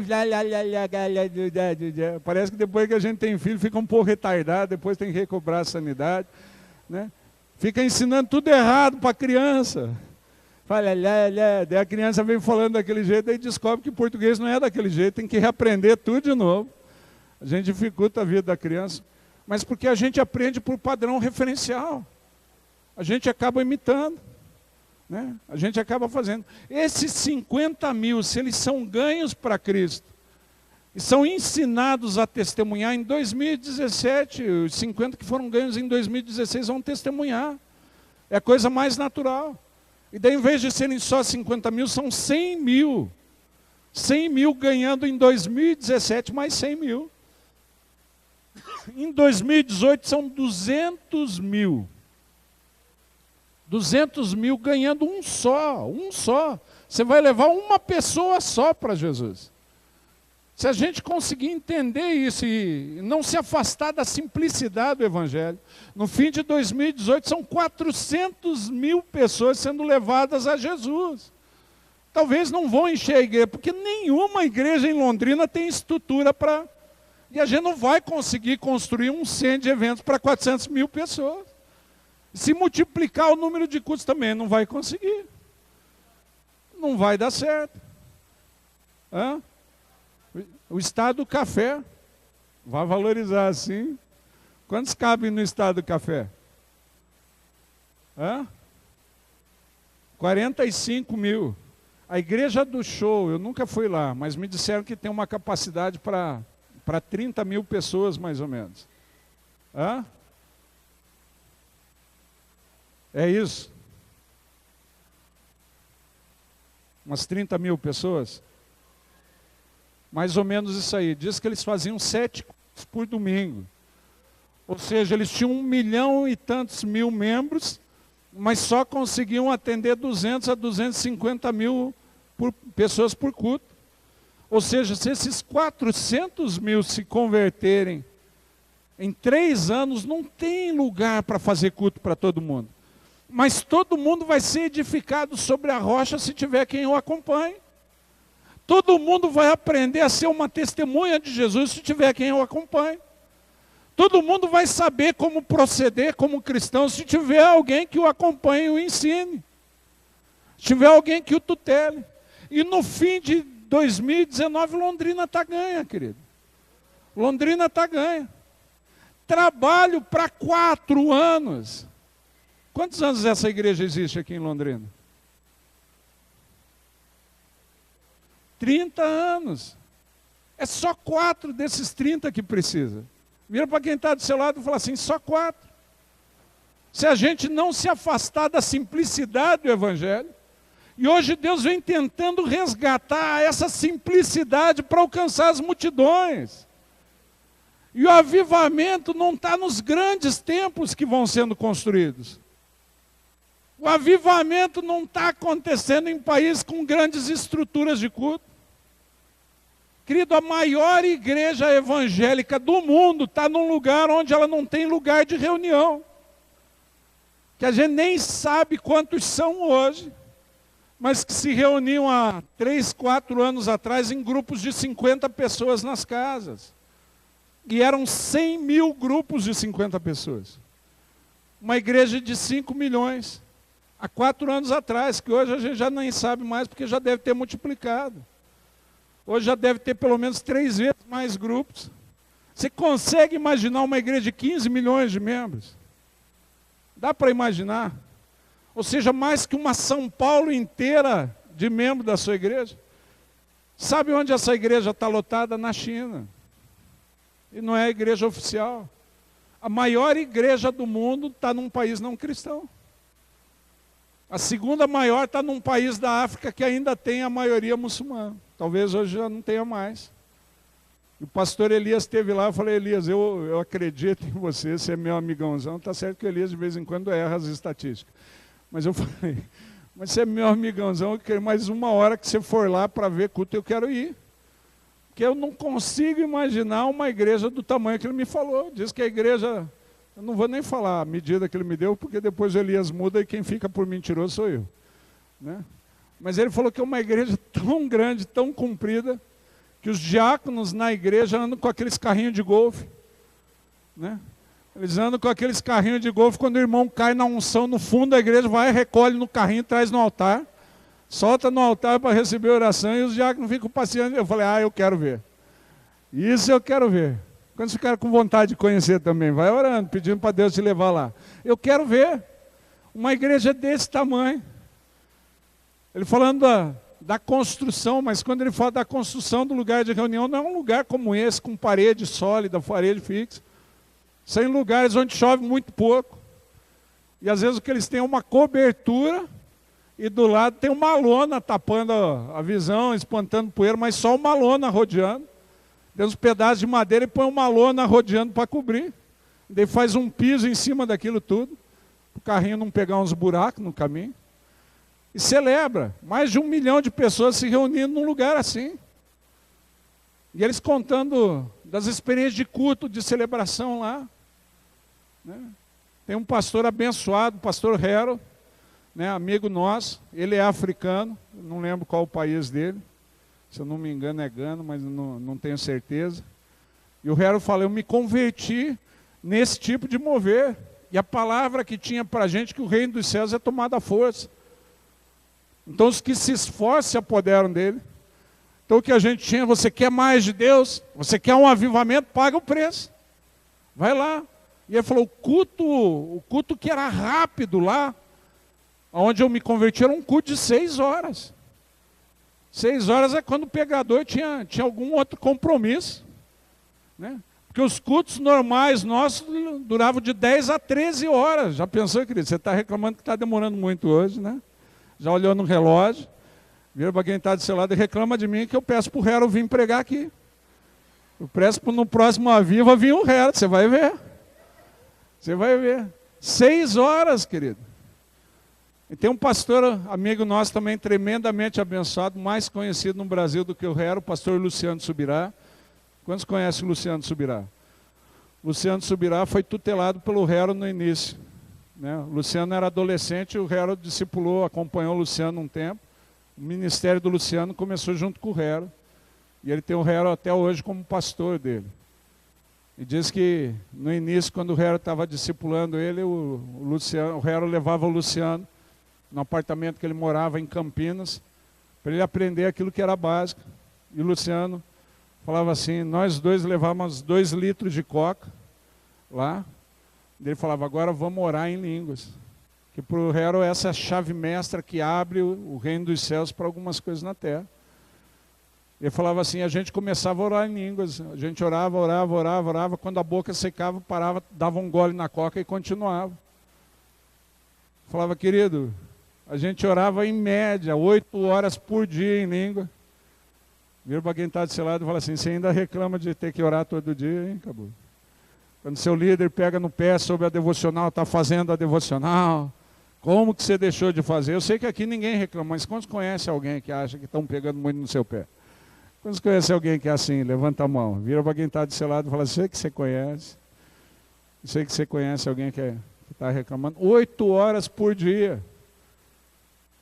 parece que depois que a gente tem filho, fica um pouco retardado, depois tem que recobrar a sanidade. Né? Fica ensinando tudo errado para a criança. Fala, daí a criança vem falando daquele jeito, aí descobre que português não é daquele jeito, tem que reaprender tudo de novo. A gente dificulta a vida da criança, mas porque a gente aprende por padrão referencial. A gente acaba imitando. Né? A gente acaba fazendo. Esses 50 mil, se eles são ganhos para Cristo, e são ensinados a testemunhar em 2017, os 50 que foram ganhos em 2016 vão testemunhar. É a coisa mais natural. E daí, em vez de serem só 50 mil, são 100 mil. 100 mil ganhando em 2017, mais 100 mil. Em 2018 são 200 mil. 200 mil ganhando um só. Você vai levar uma pessoa só para Jesus. Se a gente conseguir entender isso e não se afastar da simplicidade do Evangelho, no fim de 2018 são 400 mil pessoas sendo levadas a Jesus. Talvez não vão encher a igreja, porque nenhuma igreja em Londrina tem estrutura para... E a gente não vai conseguir construir um centro de eventos para 400 mil pessoas. Se multiplicar o número de cultos também, não vai conseguir. Não vai dar certo. Hã? O estado do café, vai valorizar assim. Quantos cabem no estado do café? 45 mil. A igreja do show, eu nunca fui lá, mas me disseram que tem uma capacidade para 30 mil pessoas, mais ou menos. É isso? Umas 30 mil pessoas? Mais ou menos isso aí. Diz que eles faziam 7 cultos por domingo. Ou seja, eles tinham 1 milhão e tantos mil membros, mas só conseguiam atender 200 a 250 mil pessoas por culto. Ou seja, se esses 400 mil se converterem em 3 anos, não tem lugar para fazer culto para todo mundo. Mas todo mundo vai ser edificado sobre a rocha se tiver quem o acompanhe. Todo mundo vai aprender a ser uma testemunha de Jesus se tiver quem o acompanhe. Todo mundo vai saber como proceder como cristão se tiver alguém que o acompanhe e o ensine. Se tiver alguém que o tutele. E no fim de 2019, Londrina está ganha, querido. Londrina está ganha. Trabalho para 4 anos. Quantos anos essa igreja existe aqui em Londrina? 30 anos. É só 4 desses 30 que precisa. Vira para quem está do seu lado e fala assim, só 4. Se a gente não se afastar da simplicidade do Evangelho, e hoje Deus vem tentando resgatar essa simplicidade para alcançar as multidões. E o avivamento não está nos grandes templos que vão sendo construídos. O avivamento não está acontecendo em países com grandes estruturas de culto. Querido, a maior igreja evangélica do mundo está num lugar onde ela não tem lugar de reunião. Que a gente nem sabe quantos são hoje, mas que se reuniam há 3, 4 anos atrás em grupos de 50 pessoas nas casas. E eram 100 mil grupos de 50 pessoas. Uma igreja de 5 milhões. Há 4 anos atrás, que hoje a gente já nem sabe mais, porque já deve ter multiplicado. Hoje já deve ter pelo menos 3 vezes mais grupos. Você consegue imaginar uma igreja de 15 milhões de membros? Dá para imaginar? Ou seja, mais que uma São Paulo inteira de membros da sua igreja. Sabe onde essa igreja está lotada? Na China. E não é a igreja oficial. A maior igreja do mundo está num país não cristão. A segunda maior está num país da África que ainda tem a maioria muçulmana. Talvez hoje já não tenha mais. O pastor Elias esteve lá, eu falei, Elias, eu acredito em você é meu amigãozão. Está certo que o Elias de vez em quando erra as estatísticas. Mas eu falei, mas você é meu amigãozão, eu quero mais uma hora que você for lá para ver culto, eu quero ir. Porque eu não consigo imaginar uma igreja do tamanho que ele me falou. Diz que a igreja, eu não vou nem falar a medida que ele me deu, porque depois o Elias muda e quem fica por mentiroso sou eu. Né? Mas ele falou que é uma igreja tão grande, tão comprida, que os diáconos na igreja andam com aqueles carrinhos de golfe. Né? Eles andam com aqueles carrinhos de golfe, quando o irmão cai na unção no fundo da igreja, vai, recolhe no carrinho, traz no altar, solta no altar para receber a oração, e os diáconos ficam passeando. Eu falei, eu quero ver. Isso eu quero ver. Quando você ficar com vontade de conhecer também, vai orando, pedindo para Deus te levar lá. Eu quero ver uma igreja desse tamanho. Ele falando da construção, mas quando ele fala da construção do lugar de reunião, não é um lugar como esse, com parede sólida, parede fixa. São em lugares onde chove muito pouco. E às vezes o que eles têm é uma cobertura, e do lado tem uma lona tapando a visão, espantando poeira, mas só uma lona rodeando. Tem uns pedaços de madeira e põe uma lona rodeando para cobrir. Daí faz um piso em cima daquilo tudo, para o carrinho não pegar uns buracos no caminho. E celebra, mais de 1 milhão de pessoas se reunindo num lugar assim. E eles contando das experiências de culto, de celebração lá. Né? Tem um pastor abençoado, o pastor Harold, né, amigo nosso, ele é africano, não lembro qual o país dele, se eu não me engano é Gana, mas não tenho certeza. E o Harold fala, eu me converti nesse tipo de mover. E a palavra que tinha para a gente que o reino dos céus é tomada à força. Então os que se esforçam se apoderam dele. Então o que a gente tinha, você quer mais de Deus? Você quer um avivamento? Paga o preço. Vai lá. E ele falou, o culto que era rápido lá, onde eu me converti, era um culto de 6 horas. 6 horas é quando o pregador tinha algum outro compromisso. Né? Porque os cultos normais nossos duravam de 10 a 13 horas. Já pensou, querido? Você está reclamando que está demorando muito hoje, né? Já olhou no relógio, vira para quem está do seu lado e reclama de mim que eu peço para o Harold vir pregar aqui. Eu peço para no próximo Aviva vir o Harold, você vai ver. Você vai ver. 6 horas, querido. E tem um pastor amigo nosso também tremendamente abençoado, mais conhecido no Brasil do que o Harold, o pastor Luciano Subirá. Quantos conhecem o Luciano Subirá? Luciano Subirá foi tutelado pelo Harold no início. Né? O Luciano era adolescente, o Harold discipulou, acompanhou o Luciano um tempo. O ministério do Luciano começou junto com o Harold. E ele tem o Harold até hoje como pastor dele. E diz que no início, quando o Harold estava discipulando ele, o Harold levava o Luciano no apartamento que ele morava em Campinas, para ele aprender aquilo que era básico. E o Luciano falava assim, nós dois levávamos 2 litros de coca lá. Ele falava, agora vamos orar em línguas. Que para o Harold essa é a chave mestra que abre o reino dos céus para algumas coisas na terra. Ele falava assim, a gente começava a orar em línguas. A gente orava. Quando a boca secava, parava, dava um gole na coca e continuava. Falava, querido, a gente orava em média 8 horas por dia em língua. Vira para quem está do seu lado e fala assim, você ainda reclama de ter que orar todo dia, hein? Acabou. Quando seu líder pega no pé sobre a devocional, está fazendo a devocional, como que você deixou de fazer? Eu sei que aqui ninguém reclama, mas quantos conhecem alguém que acha que estão pegando muito no seu pé? Quando você conhece alguém que é assim, levanta a mão, vira para quem está do seu lado e fala, sei que você conhece. Sei que você conhece alguém que está reclamando. 8 horas por dia.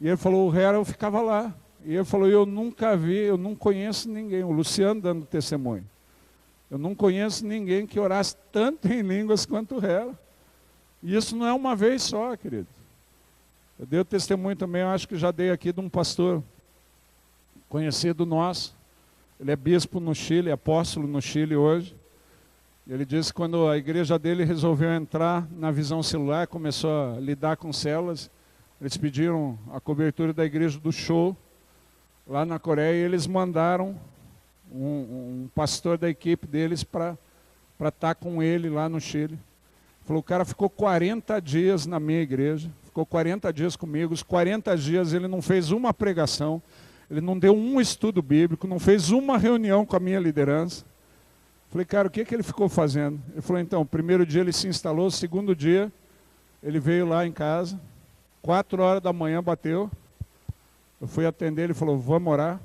E ele falou, o réu eu ficava lá. E ele falou, eu nunca vi, eu não conheço ninguém. O Luciano dando testemunho. Eu não conheço ninguém que orasse tanto em línguas quanto o réu. E isso não é uma vez só, querido. Eu dei o testemunho também, eu acho que já dei aqui de um pastor conhecido nosso. Ele é bispo no Chile, apóstolo no Chile hoje. Ele disse que quando a igreja dele resolveu entrar na visão celular, começou a lidar com células, eles pediram a cobertura da igreja do Show, lá na Coreia, e eles mandaram um pastor da equipe deles para estar com ele lá no Chile. Falou, o cara ficou 40 dias na minha igreja, ficou 40 dias comigo, os 40 dias ele não fez uma pregação, ele não deu um estudo bíblico, não fez uma reunião com a minha liderança. Falei, cara, o que ele ficou fazendo? Ele falou, então, o primeiro dia ele se instalou, o segundo dia ele veio lá em casa, 4 horas da manhã bateu, eu fui atender, ele falou, vamos orar?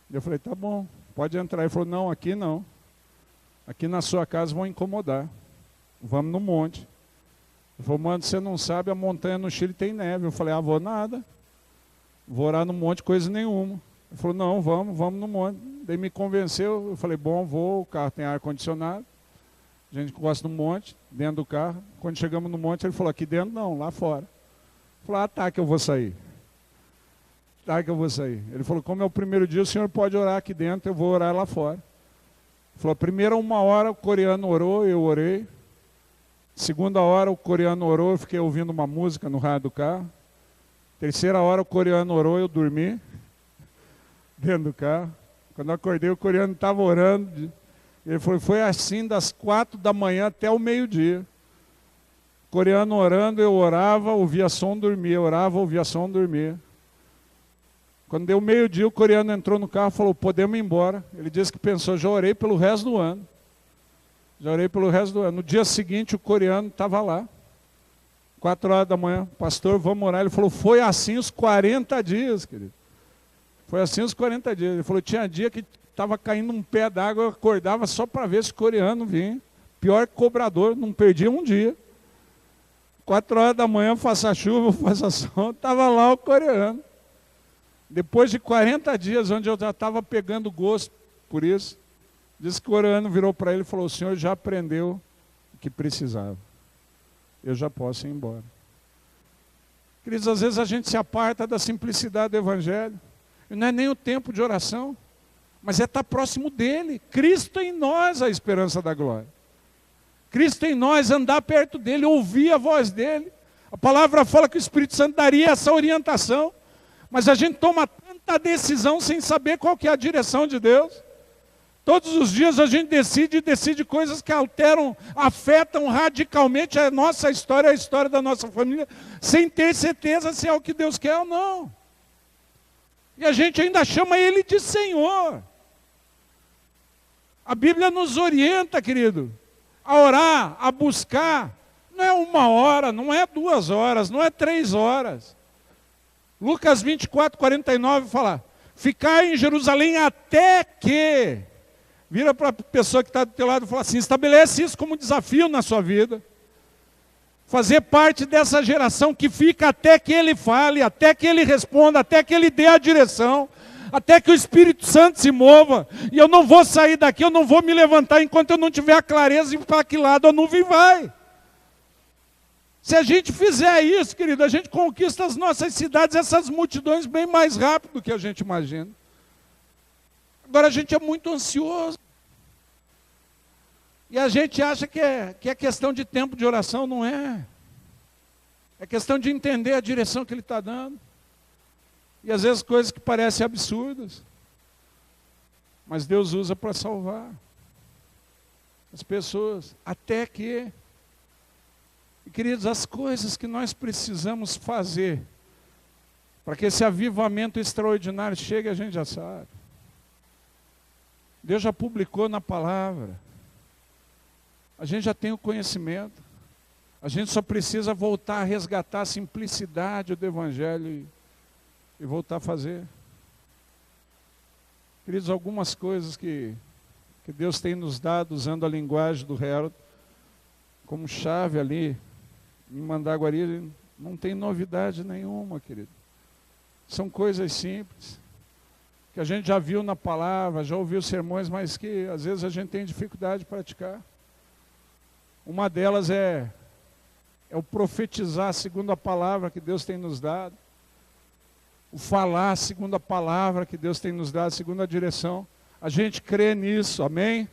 Eu falei, tá bom, pode entrar. Ele falou, não, aqui não. Aqui na sua casa vão incomodar. Vamos no monte. Ele falou, mano, você não sabe, a montanha no Chile tem neve. Eu falei, vou nada. Vou orar no monte, coisa nenhuma. Ele falou, não, vamos no monte. Daí me convenceu, eu falei, bom, vou, o carro tem ar-condicionado. A gente gosta no monte, dentro do carro. Quando chegamos no monte, ele falou, aqui dentro não, lá fora. Eu falei, tá que eu vou sair. Tá que eu vou sair. Ele falou, como é o primeiro dia, o senhor pode orar aqui dentro, eu vou orar lá fora. Ele falou, a primeira 1 hora o coreano orou, eu orei. Segunda hora o coreano orou, eu fiquei ouvindo uma música no rádio do carro. Terceira hora o coreano orou, eu dormi dentro do carro. Quando eu acordei, o coreano estava orando. Ele falou, foi assim das 4 da manhã até o meio-dia. O coreano orando, eu orava, ouvia som, dormia. Orava, ouvia som, dormia. Quando deu meio-dia, o coreano entrou no carro e falou, podemos ir embora. Ele disse que pensou, já orei pelo resto do ano. Já orei pelo resto do ano. No dia seguinte, o coreano estava lá. 4 horas da manhã, pastor, vamos orar. Ele falou, foi assim os 40 dias, querido. Foi assim os 40 dias. Ele falou, tinha dia que estava caindo um pé d'água, eu acordava só para ver se o coreano vinha. Pior que cobrador, não perdia um dia. 4 horas da manhã, faça chuva, faça sol, estava lá o coreano. Depois de 40 dias, onde eu já estava pegando gosto por isso, disse que o coreano virou para ele e falou, o senhor já aprendeu o que precisava. Eu já posso ir embora. Queridos, às vezes a gente se aparta da simplicidade do Evangelho. E não é nem o tempo de oração, mas é estar próximo dele. Cristo em nós, a esperança da glória. Cristo em nós, andar perto dele, ouvir a voz dele. A palavra fala que o Espírito Santo daria essa orientação, mas a gente toma tanta decisão sem saber qual que é a direção de Deus. Todos os dias a gente decide coisas que alteram, afetam radicalmente a nossa história, a história da nossa família, sem ter certeza se é o que Deus quer ou não. E a gente ainda chama Ele de Senhor. A Bíblia nos orienta, querido, a orar, a buscar. Não é 1 hora, não é 2 horas, não é 3 horas. Lucas 24:49 fala, ficar em Jerusalém até que... Vira para a pessoa que está do teu lado e fala assim, estabelece isso como desafio na sua vida. Fazer parte dessa geração que fica até que Ele fale, até que Ele responda, até que Ele dê a direção, até que o Espírito Santo se mova. E eu não vou sair daqui, eu não vou me levantar enquanto eu não tiver a clareza de para que lado a nuvem vai. Se a gente fizer isso, querido, a gente conquista as nossas cidades, essas multidões bem mais rápido do que a gente imagina. Agora a gente é muito ansioso. E a gente acha que é questão de tempo de oração, não é. É questão de entender a direção que Ele está dando. E às vezes coisas que parecem absurdas. Mas Deus usa para salvar as pessoas. Até que... E, queridos, as coisas que nós precisamos fazer para que esse avivamento extraordinário chegue, a gente já sabe. Deus já publicou na palavra. A gente já tem o conhecimento. A gente só precisa voltar a resgatar a simplicidade do Evangelho e voltar a fazer. Queridos, algumas coisas que Deus tem nos dado, usando a linguagem do Harold, como chave ali, em Mandaguari, não tem novidade nenhuma, querido. São coisas simples, que a gente já viu na palavra, já ouviu sermões, mas que às vezes a gente tem dificuldade de praticar. Uma delas é o profetizar segundo a palavra que Deus tem nos dado, o falar segundo a palavra que Deus tem nos dado, segundo a direção. A gente crê nisso, amém?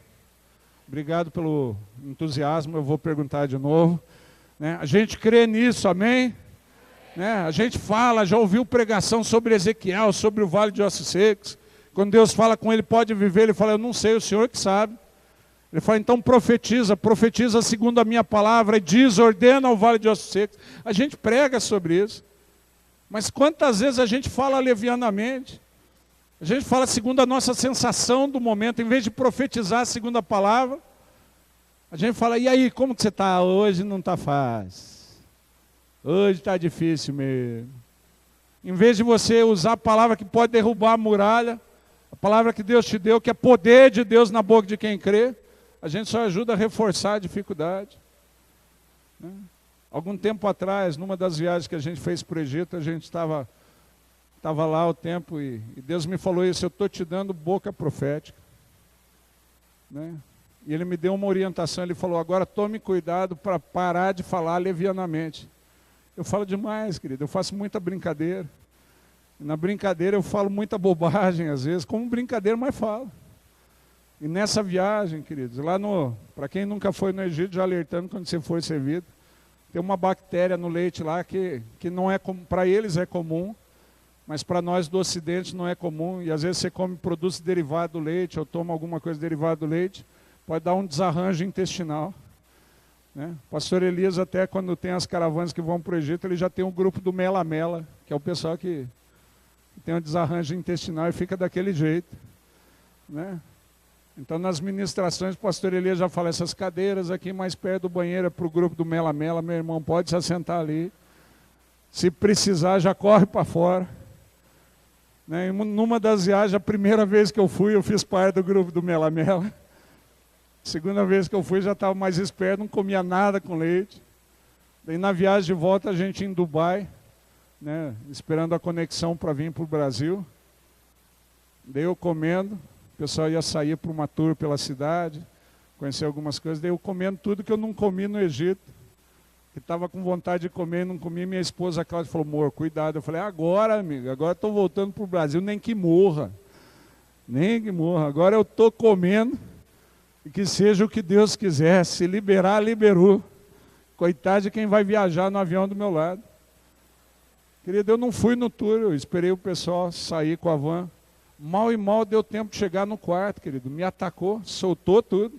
Obrigado pelo entusiasmo, eu vou perguntar de novo. Né? A gente crê nisso, amém? Né? A gente fala, já ouviu pregação sobre Ezequiel, sobre o Vale de Ossos Secos. Quando Deus fala com ele, pode viver, ele fala, eu não sei, o Senhor que sabe. Ele fala, então profetiza segundo a minha palavra, e diz, ordena ao Vale de Ossos Secos. A gente prega sobre isso. Mas quantas vezes a gente fala levianamente? A gente fala segundo a nossa sensação do momento, em vez de profetizar segundo a palavra. A gente fala, e aí, como que você está? Hoje não está fácil. Hoje está difícil mesmo. Em vez de você usar a palavra que pode derrubar a muralha, a palavra que Deus te deu, que é poder de Deus na boca de quem crê, a gente só ajuda a reforçar a dificuldade. Né? Algum tempo atrás, numa das viagens que a gente fez para o Egito, a gente estava lá o tempo e Deus me falou isso, eu estou te dando boca profética. Né? E Ele me deu uma orientação, Ele falou, agora tome cuidado para parar de falar levianamente. Eu falo demais, querido, eu faço muita brincadeira. E na brincadeira eu falo muita bobagem às vezes, como brincadeira, mas falo. E nessa viagem, queridos, para quem nunca foi no Egito, já alertando quando você for servido, tem uma bactéria no leite lá que não é, para eles é comum, mas para nós do Ocidente não é comum. E às vezes você come produtos derivados do leite, ou toma alguma coisa derivada do leite, pode dar um desarranjo intestinal. Né? O pastor Elias, até quando tem as caravanas que vão para o Egito, ele já tem um grupo do mela-mela, que é o pessoal que tem um desarranjo intestinal e fica daquele jeito. Né? Então, nas ministrações, o pastor Elias já fala, essas cadeiras aqui mais perto do banheiro é para o grupo do mela-mela, meu irmão, pode se assentar ali. Se precisar, já corre para fora. Né? Numa das viagens, a primeira vez que eu fui, eu fiz parte do grupo do mela-mela. Segunda vez que eu fui, já estava mais esperto, não comia nada com leite. Daí na viagem de volta, a gente em Dubai, né, esperando a conexão para vir para o Brasil. Daí eu comendo, o pessoal ia sair para uma tour pela cidade, conhecer algumas coisas, daí eu comendo tudo que eu não comi no Egito, que estava com vontade de comer e não comi. Minha esposa Cláudia falou, amor, cuidado. Eu falei, agora, amiga, agora estou voltando para o Brasil, nem que morra. Nem que morra, agora eu estou comendo. E que seja o que Deus quiser, se liberar, liberou. Coitado de quem vai viajar no avião do meu lado. Querido, eu não fui no tour, eu esperei o pessoal sair com a van. Mal e mal deu tempo de chegar no quarto, querido. Me atacou, soltou tudo.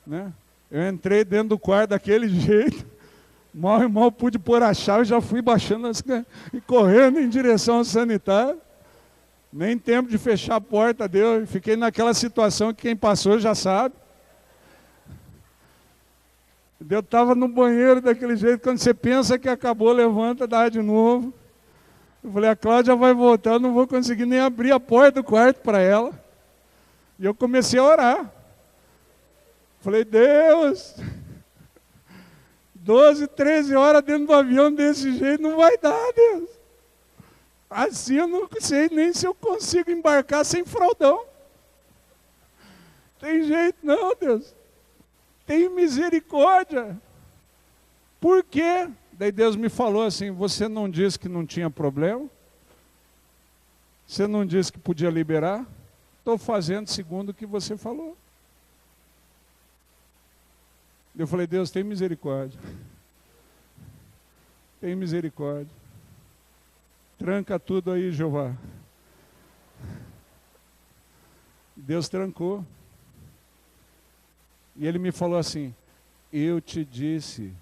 Né? Eu entrei dentro do quarto daquele jeito. Mal e mal pude pôr a chave, já fui baixando e correndo em direção ao sanitário. Nem tempo de fechar a porta deu. Fiquei naquela situação que quem passou já sabe. Eu estava no banheiro daquele jeito, quando você pensa que acabou, levanta, dá de novo. Eu falei, a Cláudia vai voltar, eu não vou conseguir nem abrir a porta do quarto para ela. E eu comecei a orar. Falei, Deus, 12, 13 horas dentro do avião desse jeito, não vai dar, Deus. Assim eu não sei nem se eu consigo embarcar sem fraldão. Tem jeito não, Deus. Tem misericórdia. Por quê? Daí Deus me falou assim, você não disse que não tinha problema? Você não disse que podia liberar? Estou fazendo segundo o que você falou. Eu falei, Deus, tem misericórdia. Tem misericórdia. Tranca tudo aí, Jeová. Deus trancou. E Ele me falou assim, eu te disse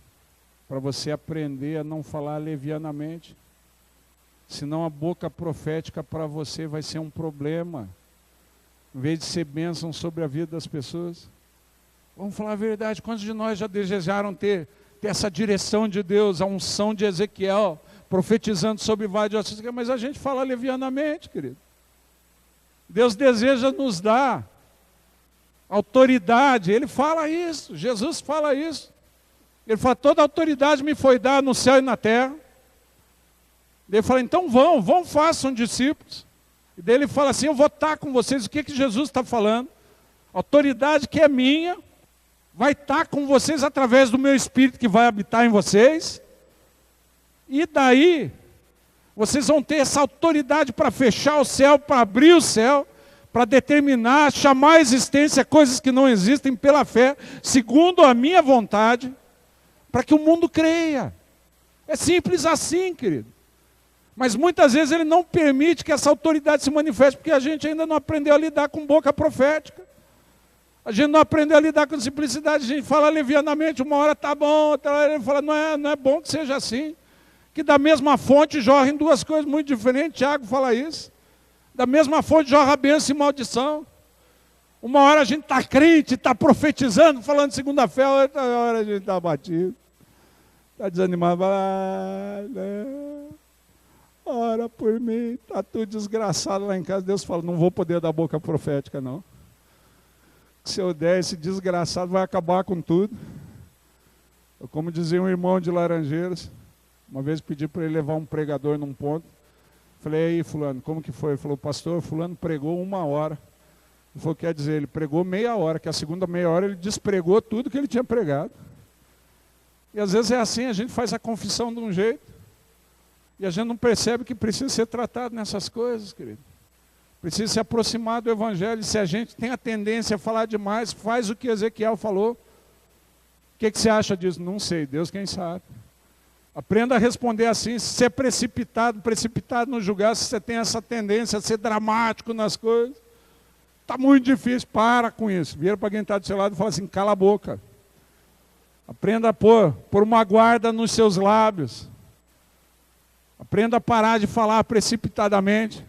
para você aprender a não falar levianamente. Senão a boca profética para você vai ser um problema. Em vez de ser bênção sobre a vida das pessoas. Vamos falar a verdade, quantos de nós já desejaram ter essa direção de Deus, a unção de Ezequiel, profetizando sobre Vale de Ossos Secos, mas a gente fala levianamente, querido. Deus deseja nos dar autoridade. Ele fala isso, Jesus fala isso. Ele fala, toda autoridade me foi dada no céu e na terra. Ele fala, então vão, façam discípulos. E daí ele fala assim, eu vou estar com vocês. O que Jesus está falando? A autoridade que é minha, vai estar com vocês através do meu Espírito que vai habitar em vocês. E daí, vocês vão ter essa autoridade para fechar o céu, para abrir o céu, para determinar, chamar à existência coisas que não existem pela fé, segundo a minha vontade, para que o mundo creia. É simples assim, querido. Mas muitas vezes ele não permite que essa autoridade se manifeste, porque a gente ainda não aprendeu a lidar com boca profética. A gente não aprendeu a lidar com simplicidade, a gente fala levianamente, uma hora está bom, outra hora ele fala, não é bom que seja assim. Que da mesma fonte jorrem duas coisas muito diferentes, Tiago fala isso. Da mesma fonte jorra bênção e maldição. Uma hora a gente está crente, está profetizando, falando segunda-fé, outra hora a gente está abatido. Está desanimado, ora por mim, está tudo desgraçado lá em casa. Deus fala, não vou poder dar boca profética não. Se eu der, esse desgraçado vai acabar com tudo. Como dizia um irmão de Laranjeiras, uma vez pedi para ele levar um pregador num ponto. Falei, aí fulano, como que foi? Ele falou, pastor, fulano pregou 1 hora. Ele falou, quer dizer, ele pregou meia hora, que a segunda meia hora ele despregou tudo que ele tinha pregado. E às vezes é assim, a gente faz a confissão de um jeito, e a gente não percebe que precisa ser tratado nessas coisas, querido. Precisa se aproximar do Evangelho. Se a gente tem a tendência a falar demais, faz o que Ezequiel falou. O que você acha disso? Não sei, Deus quem sabe. Aprenda a responder assim, se você é precipitado no julgar, se você tem essa tendência a ser dramático nas coisas, está muito difícil, para com isso. Vira para quem está do seu lado e fala assim, cala a boca. Aprenda a pôr uma guarda nos seus lábios. Aprenda a parar de falar precipitadamente.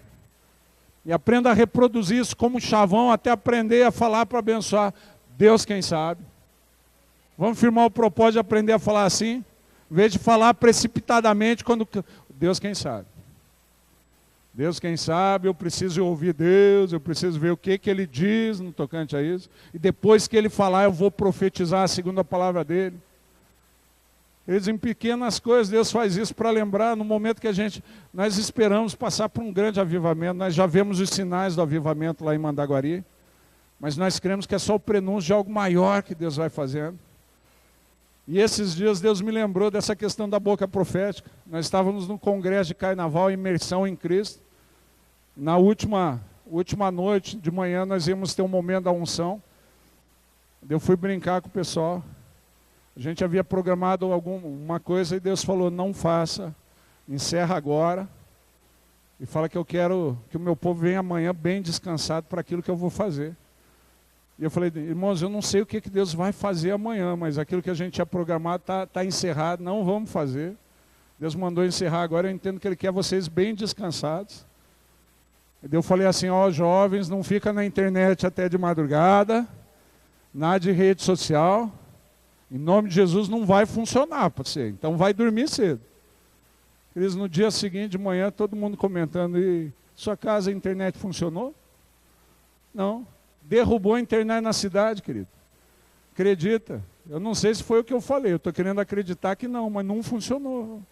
E aprenda a reproduzir isso como chavão, até aprender a falar para abençoar. Deus quem sabe. Vamos firmar o propósito de aprender a falar assim? Em vez de falar precipitadamente, quando Deus quem sabe. Deus quem sabe, eu preciso ouvir Deus, eu preciso ver o que Ele diz no tocante a isso. E depois que Ele falar, eu vou profetizar segundo a palavra dEle. Eles em pequenas coisas, Deus faz isso para lembrar, no momento que nós esperamos passar por um grande avivamento, nós já vemos os sinais do avivamento lá em Mandaguari, mas nós cremos que é só o prenúncio de algo maior que Deus vai fazendo. E esses dias Deus me lembrou dessa questão da boca profética. Nós estávamos no congresso de carnaval, imersão em Cristo. Na última noite de manhã nós íamos ter um momento da unção. Eu fui brincar com o pessoal. A gente havia programado uma coisa e Deus falou, não faça, encerra agora. E fala que eu quero que o meu povo venha amanhã bem descansado para aquilo que eu vou fazer. E eu falei, irmãos, eu não sei o que Deus vai fazer amanhã, mas aquilo que a gente tinha programado está encerrado, não vamos fazer. Deus mandou encerrar agora, eu entendo que Ele quer vocês bem descansados. E eu falei assim, ó, jovens, não fica na internet até de madrugada, nada de rede social, em nome de Jesus não vai funcionar para você, então vai dormir cedo. Eles no dia seguinte de manhã, todo mundo comentando, e sua casa a internet funcionou? Não. Derrubou a internet na cidade, querido. Acredita? Eu não sei se foi o que eu falei, eu estou querendo acreditar que não, mas não funcionou.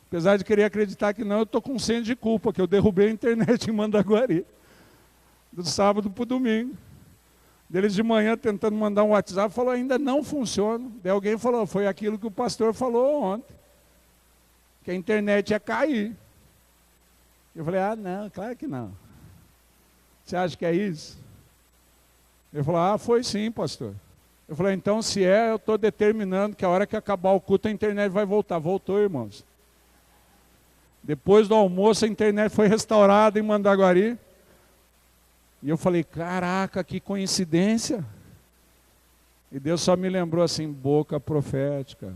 Apesar de querer acreditar que não, eu estou com senso de culpa, que eu derrubei a internet em Mandaguari. Do sábado para o domingo. Deles de manhã tentando mandar um WhatsApp, falou, ainda não funciona. Daí alguém falou, foi aquilo que o pastor falou ontem. Que a internet ia cair. Eu falei, não, claro que não. Você acha que é isso? Ele falou, foi sim, pastor. Eu falei, então se é, eu estou determinando que a hora que acabar o culto a internet vai voltar. Voltou, irmãos. Depois do almoço a internet foi restaurada em Mandaguari. E eu falei, caraca, que coincidência. E Deus só me lembrou assim, boca profética.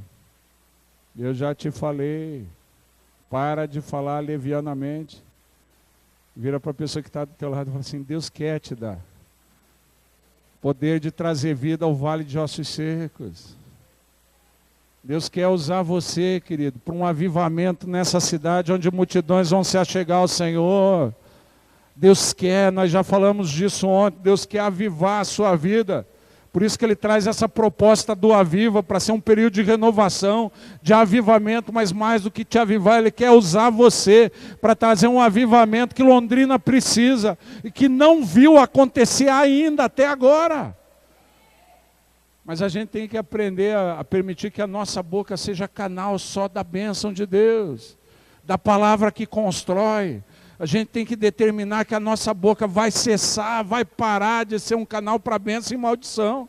Eu já te falei, para de falar levianamente. Vira para a pessoa que está do teu lado e fala assim, Deus quer te dar poder de trazer vida ao vale de ossos secos. Deus quer usar você, querido, para um avivamento nessa cidade onde multidões vão se achegar ao Senhor. Deus quer, nós já falamos disso ontem, Deus quer avivar a sua vida. Por isso que Ele traz essa proposta do Aviva, para ser um período de renovação, de avivamento, mas mais do que te avivar, Ele quer usar você para trazer um avivamento que Londrina precisa e que não viu acontecer ainda até agora. Mas a gente tem que aprender a permitir que a nossa boca seja canal só da bênção de Deus, da palavra que constrói. A gente tem que determinar que a nossa boca vai cessar, vai parar de ser um canal para bênção e maldição.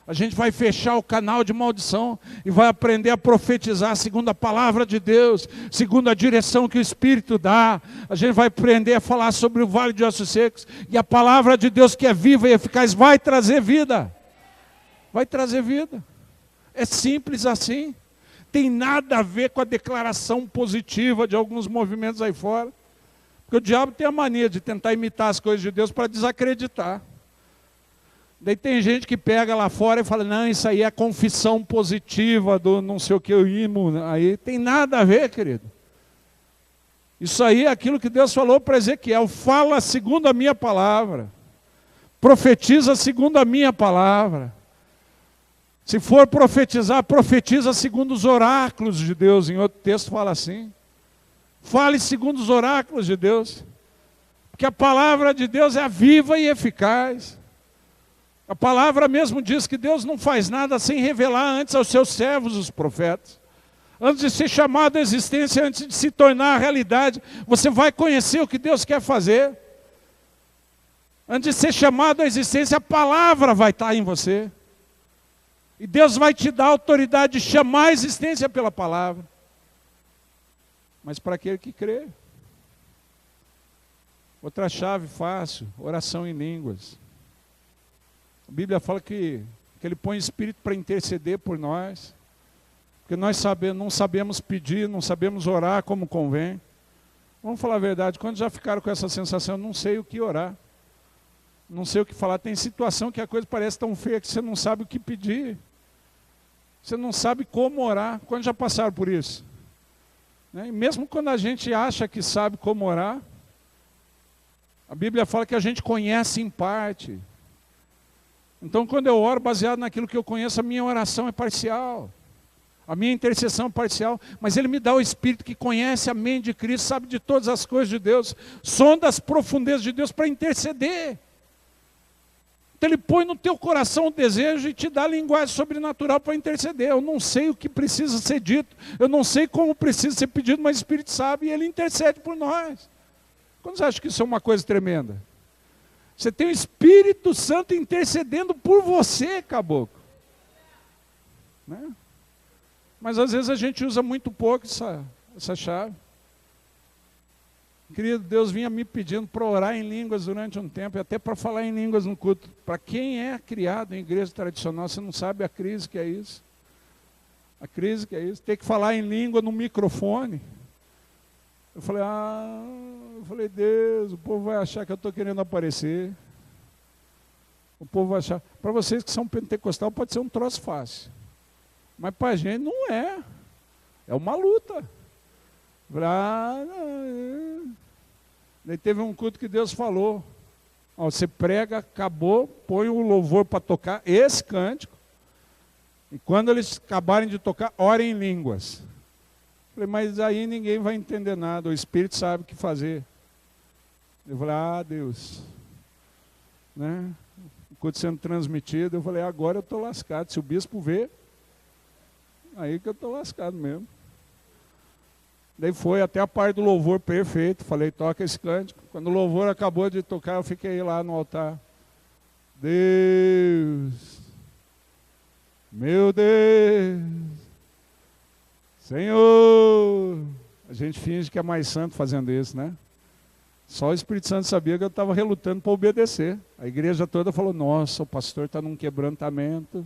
A gente vai fechar o canal de maldição e vai aprender a profetizar segundo a palavra de Deus, segundo a direção que o Espírito dá. A gente vai aprender a falar sobre o vale de ossos secos. E a palavra de Deus, que é viva e eficaz, vai trazer vida. Vai trazer vida. É simples assim. Tem nada a ver com a declaração positiva de alguns movimentos aí fora. Porque o diabo tem a mania de tentar imitar as coisas de Deus para desacreditar. Daí tem gente que pega lá fora e fala, não, isso aí é confissão positiva do não sei o que, o imo. Aí tem nada a ver, querido. Isso aí é aquilo que Deus falou para Ezequiel, fala segundo a minha palavra. Profetiza segundo a minha palavra. Se for profetizar, profetiza segundo os oráculos de Deus. Em outro texto fala assim. Fale segundo os oráculos de Deus. Porque a palavra de Deus é viva e eficaz. A palavra mesmo diz que Deus não faz nada sem revelar antes aos seus servos, os profetas. Antes de ser chamado à existência, antes de se tornar a realidade, você vai conhecer o que Deus quer fazer. Antes de ser chamado à existência, a palavra vai estar em você. E Deus vai te dar a autoridade de chamar a existência pela palavra. Mas para aquele que crê. Outra chave fácil, oração em línguas. A Bíblia fala que Ele põe Espírito para interceder por nós. Porque nós não sabemos pedir, não sabemos orar como convém. Vamos falar a verdade, quando já ficaram com essa sensação, eu não sei o que orar. Não sei o que falar. Tem situação que a coisa parece tão feia que você não sabe o que pedir. Você não sabe como orar. Quando já passaram por isso? E mesmo quando a gente acha que sabe como orar, a Bíblia fala que a gente conhece em parte. Então, quando eu oro baseado naquilo que eu conheço, a minha oração é parcial. A minha intercessão é parcial. Mas Ele me dá o Espírito que conhece a mente de Cristo, sabe de todas as coisas de Deus, sonda as profundezas de Deus para interceder. Então Ele põe no teu coração o desejo e te dá a linguagem sobrenatural para interceder. Eu não sei o que precisa ser dito, eu não sei como precisa ser pedido, mas o Espírito sabe e Ele intercede por nós. Quando você acha que isso é uma coisa tremenda? Você tem o Espírito Santo intercedendo por você, caboclo. Né? Mas às vezes a gente usa muito pouco essa chave. Querido, Deus vinha me pedindo para orar em línguas durante um tempo, e até para falar em línguas no culto. Para quem é criado em igreja tradicional, você não sabe a crise que é isso. A crise que é isso. Ter que falar em língua no microfone. Eu falei, Deus, o povo vai achar que eu estou querendo aparecer. O povo vai achar. Para vocês que são pentecostal, pode ser um troço fácil. Mas para a gente não é. É uma luta. Daí teve um culto que Deus falou, você prega, acabou, põe o louvor para tocar esse cântico, e quando eles acabarem de tocar, orem em línguas. Falei, mas aí ninguém vai entender nada, o Espírito sabe o que fazer. Eu falei, Deus, né? O culto sendo transmitido, eu falei, agora eu estou lascado, se o bispo vê, aí que eu estou lascado mesmo. Daí foi até a parte do louvor perfeito. Falei, toca esse cântico. Quando o louvor acabou de tocar, eu fiquei lá no altar. Deus, meu Deus, Senhor. A gente finge que é mais santo fazendo isso, né? Só o Espírito Santo sabia que eu estava relutando para obedecer. A igreja toda falou, nossa, o pastor está num quebrantamento.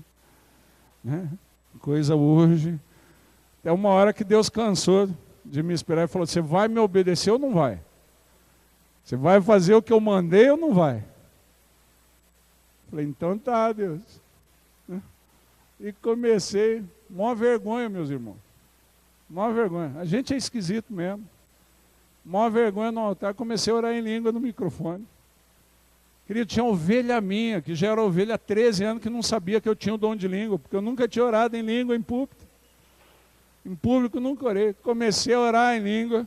Né? Coisa urge. Até uma hora que Deus cansou de me esperar e falou, você vai me obedecer ou não vai? Você vai fazer o que eu mandei ou não vai? Falei, então tá, Deus. E comecei, maior vergonha, meus irmãos. Maior vergonha. A gente é esquisito mesmo. Maior vergonha no altar, comecei a orar em língua no microfone. Querido, tinha ovelha minha, que já era ovelha há 13 anos, que não sabia que eu tinha o dom de língua, porque eu nunca tinha orado em língua em púlpito. Em público nunca orei. Comecei a orar em língua,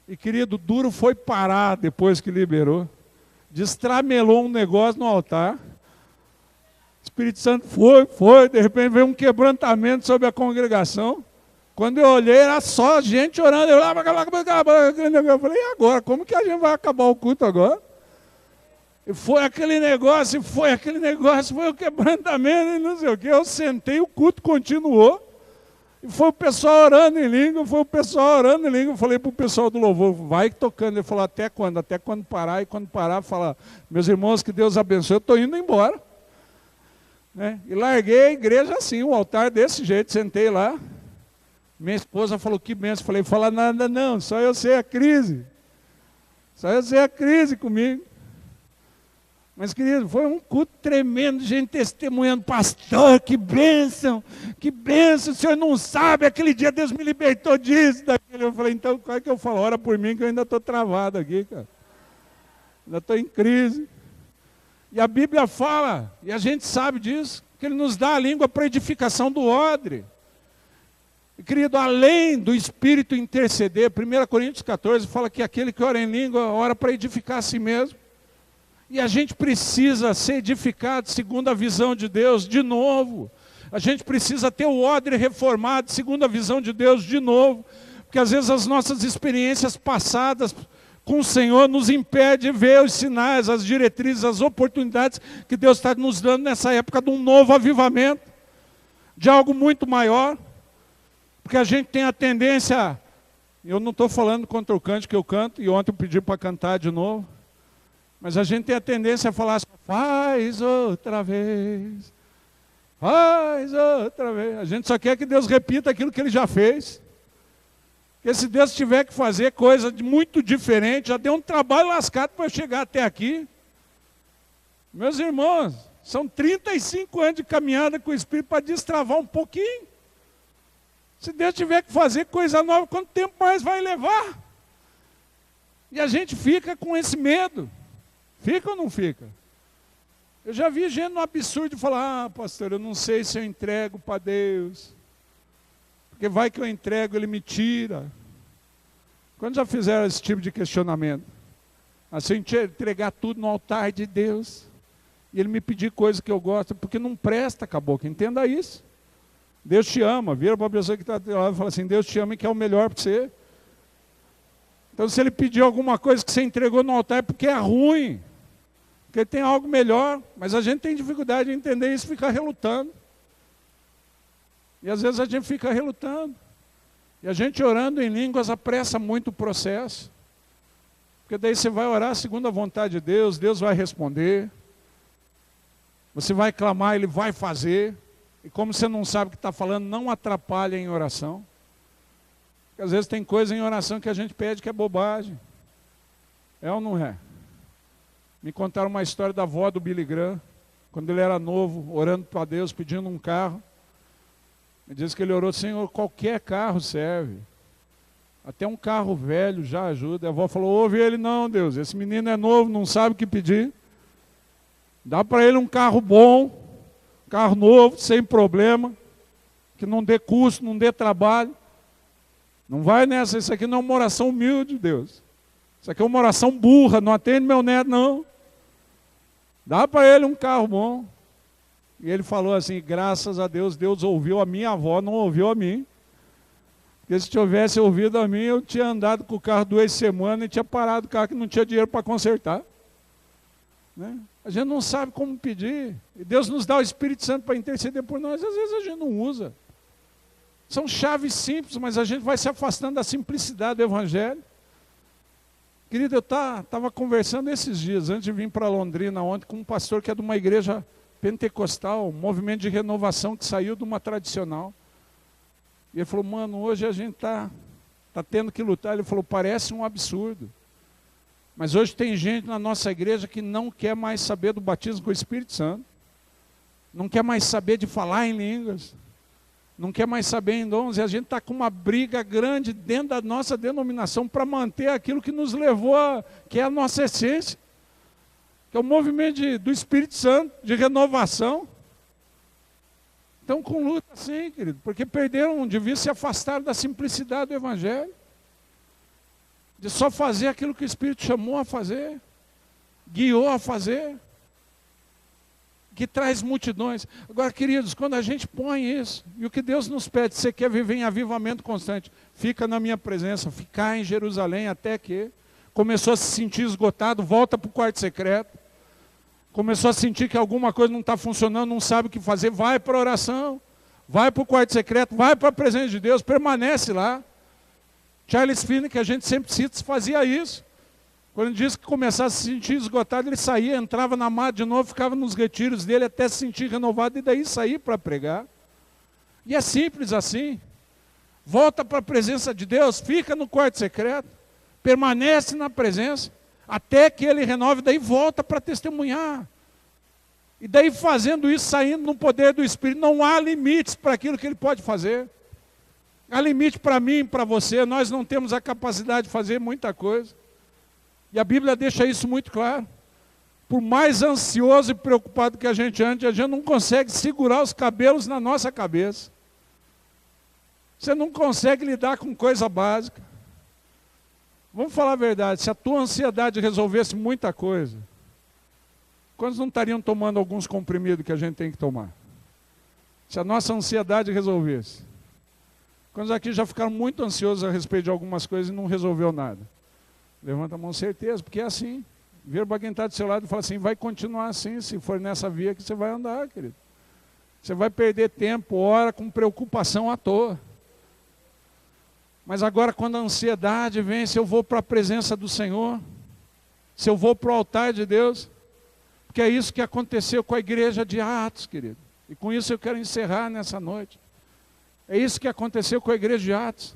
e querido, duro foi parar depois que liberou. Destramelou um negócio no altar. O Espírito Santo foi, de repente veio um quebrantamento sobre a congregação. Quando eu olhei, era só gente orando. Eu falei, e agora? Como que a gente vai acabar o culto agora? E foi aquele negócio, foi o quebrantamento, e não sei o quê. Eu sentei, o culto continuou. E foi o pessoal orando em língua, Eu falei para o pessoal do louvor, vai tocando. Ele falou, até quando? Até quando parar. E quando parar, falar, meus irmãos, que Deus abençoe, eu estou indo embora. Né? E larguei a igreja assim, o altar desse jeito, sentei lá. Minha esposa falou, que benção. Falei, fala nada não, só eu sei a crise. Só eu sei a crise comigo. Mas, querido, foi um culto tremendo, gente testemunhando, pastor, que bênção, o senhor não sabe, aquele dia Deus me libertou disso, daquilo. Eu falei, então, qual é que eu falo? Ora por mim, que eu ainda estou travado aqui, cara. Ainda estou em crise. E a Bíblia fala, e a gente sabe disso, que Ele nos dá a língua para edificação do odre. E, querido, além do Espírito interceder, 1 Coríntios 14 fala que aquele que ora em língua, ora para edificar a si mesmo. E a gente precisa ser edificado segundo a visão de Deus de novo. A gente precisa ter o odre reformado segundo a visão de Deus de novo. Porque às vezes as nossas experiências passadas com o Senhor nos impedem de ver os sinais, as diretrizes, as oportunidades que Deus está nos dando nessa época de um novo avivamento, de algo muito maior. Porque a gente tem a tendência, eu não estou falando contra o cântico que eu canto, e ontem eu pedi para cantar de novo, mas a gente tem a tendência a falar assim, faz outra vez, faz outra vez. A gente só quer que Deus repita aquilo que Ele já fez. Porque se Deus tiver que fazer coisa muito diferente, já deu um trabalho lascado para eu chegar até aqui. Meus irmãos, são 35 anos de caminhada com o Espírito para destravar um pouquinho. Se Deus tiver que fazer coisa nova, quanto tempo mais vai levar? E a gente fica com esse medo. Fica ou não fica? Eu já vi gente no absurdo falar, pastor, eu não sei se eu entrego para Deus. Porque vai que eu entrego, Ele me tira. Quando já fizeram esse tipo de questionamento? Assim, entregar tudo no altar de Deus. E Ele me pedir coisa que eu gosto, porque não presta, caboclo, entenda isso. Deus te ama, vira para a pessoa que está do lado e fala assim, Deus te ama e quer o melhor para você. Então se Ele pedir alguma coisa que você entregou no altar é porque é ruim. Porque tem algo melhor, mas a gente tem dificuldade de entender isso e fica relutando. E às vezes a gente fica relutando. E a gente orando em línguas apressa muito o processo. Porque daí você vai orar segundo a vontade de Deus, Deus vai responder. Você vai clamar, Ele vai fazer. E como você não sabe o que está falando, não atrapalha em oração. Porque às vezes tem coisa em oração que a gente pede que é bobagem. É ou não é? Me contaram uma história da avó do Billy Graham, quando ele era novo, orando para Deus, pedindo um carro. Ele disse que ele orou, Senhor, qualquer carro serve. Até um carro velho já ajuda. A avó falou, ouve ele não, Deus, esse menino é novo, não sabe o que pedir. Dá para ele um carro bom, carro novo, sem problema, que não dê custo, não dê trabalho. Não vai nessa, isso aqui não é uma oração humilde, Deus. Isso aqui é uma oração burra, não atende meu neto, não. Dá para ele um carro bom. E ele falou assim, graças a Deus, Deus ouviu a minha avó, não ouviu a mim. Porque se tivesse ouvido a mim, eu tinha andado com o carro 2 semanas e tinha parado o carro que não tinha dinheiro para consertar. Né? A gente não sabe como pedir. E Deus nos dá o Espírito Santo para interceder por nós. Às vezes a gente não usa. São chaves simples, mas a gente vai se afastando da simplicidade do Evangelho. Querido, eu estava conversando esses dias, antes de vir para Londrina ontem, com um pastor que é de uma igreja pentecostal, um movimento de renovação que saiu de uma tradicional. E ele falou, mano, hoje a gente está tendo que lutar. Ele falou, parece um absurdo. Mas hoje tem gente na nossa igreja que não quer mais saber do batismo com o Espírito Santo. Não quer mais saber de falar em línguas. não quer mais saber em dons, e a gente está com uma briga grande dentro da nossa denominação para manter aquilo que nos levou, que é a nossa essência, que é o movimento do Espírito Santo, de renovação. Estão com luta sim, querido, porque perderam de vista, se afastaram da simplicidade do Evangelho, de só fazer aquilo que o Espírito chamou a fazer, guiou a fazer, que traz multidões. Agora, queridos, quando a gente põe isso, e o que Deus nos pede, você quer viver em avivamento constante, fica na minha presença, ficar em Jerusalém até que começou a se sentir esgotado, volta para o quarto secreto, começou a sentir que alguma coisa não está funcionando, não sabe o que fazer, vai para a oração, vai para o quarto secreto, vai para a presença de Deus, permanece lá. Charles Finney, que a gente sempre cita, fazia isso. Quando ele disse que começava a se sentir esgotado, ele saía, entrava na mata de novo, ficava nos retiros dele até se sentir renovado e daí sair para pregar. E é simples assim. Volta para a presença de Deus, fica no quarto secreto, permanece na presença, até que ele renove, daí volta para testemunhar. E daí fazendo isso, saindo no poder do Espírito, não há limites para aquilo que ele pode fazer. Há limite para mim e para você, nós não temos a capacidade de fazer muita coisa. E a Bíblia deixa isso muito claro. Por mais ansioso e preocupado que a gente ande, a gente não consegue segurar os cabelos na nossa cabeça. Você não consegue lidar com coisa básica. Vamos falar a verdade, se a tua ansiedade resolvesse muita coisa, quantos não estariam tomando alguns comprimidos que a gente tem que tomar? Se a nossa ansiedade resolvesse. Quantos aqui já ficaram muito ansiosos a respeito de algumas coisas e não resolveu nada? Levanta a mão, certeza, porque é assim. Vira para quem está do seu lado e fala assim, vai continuar assim, se for nessa via que você vai andar, querido. Você vai perder tempo, hora, com preocupação à toa. Mas agora quando a ansiedade vem, se eu vou para a presença do Senhor, se eu vou para o altar de Deus, porque é isso que aconteceu com a igreja de Atos, querido. E com isso eu quero encerrar nessa noite. É isso que aconteceu com a igreja de Atos.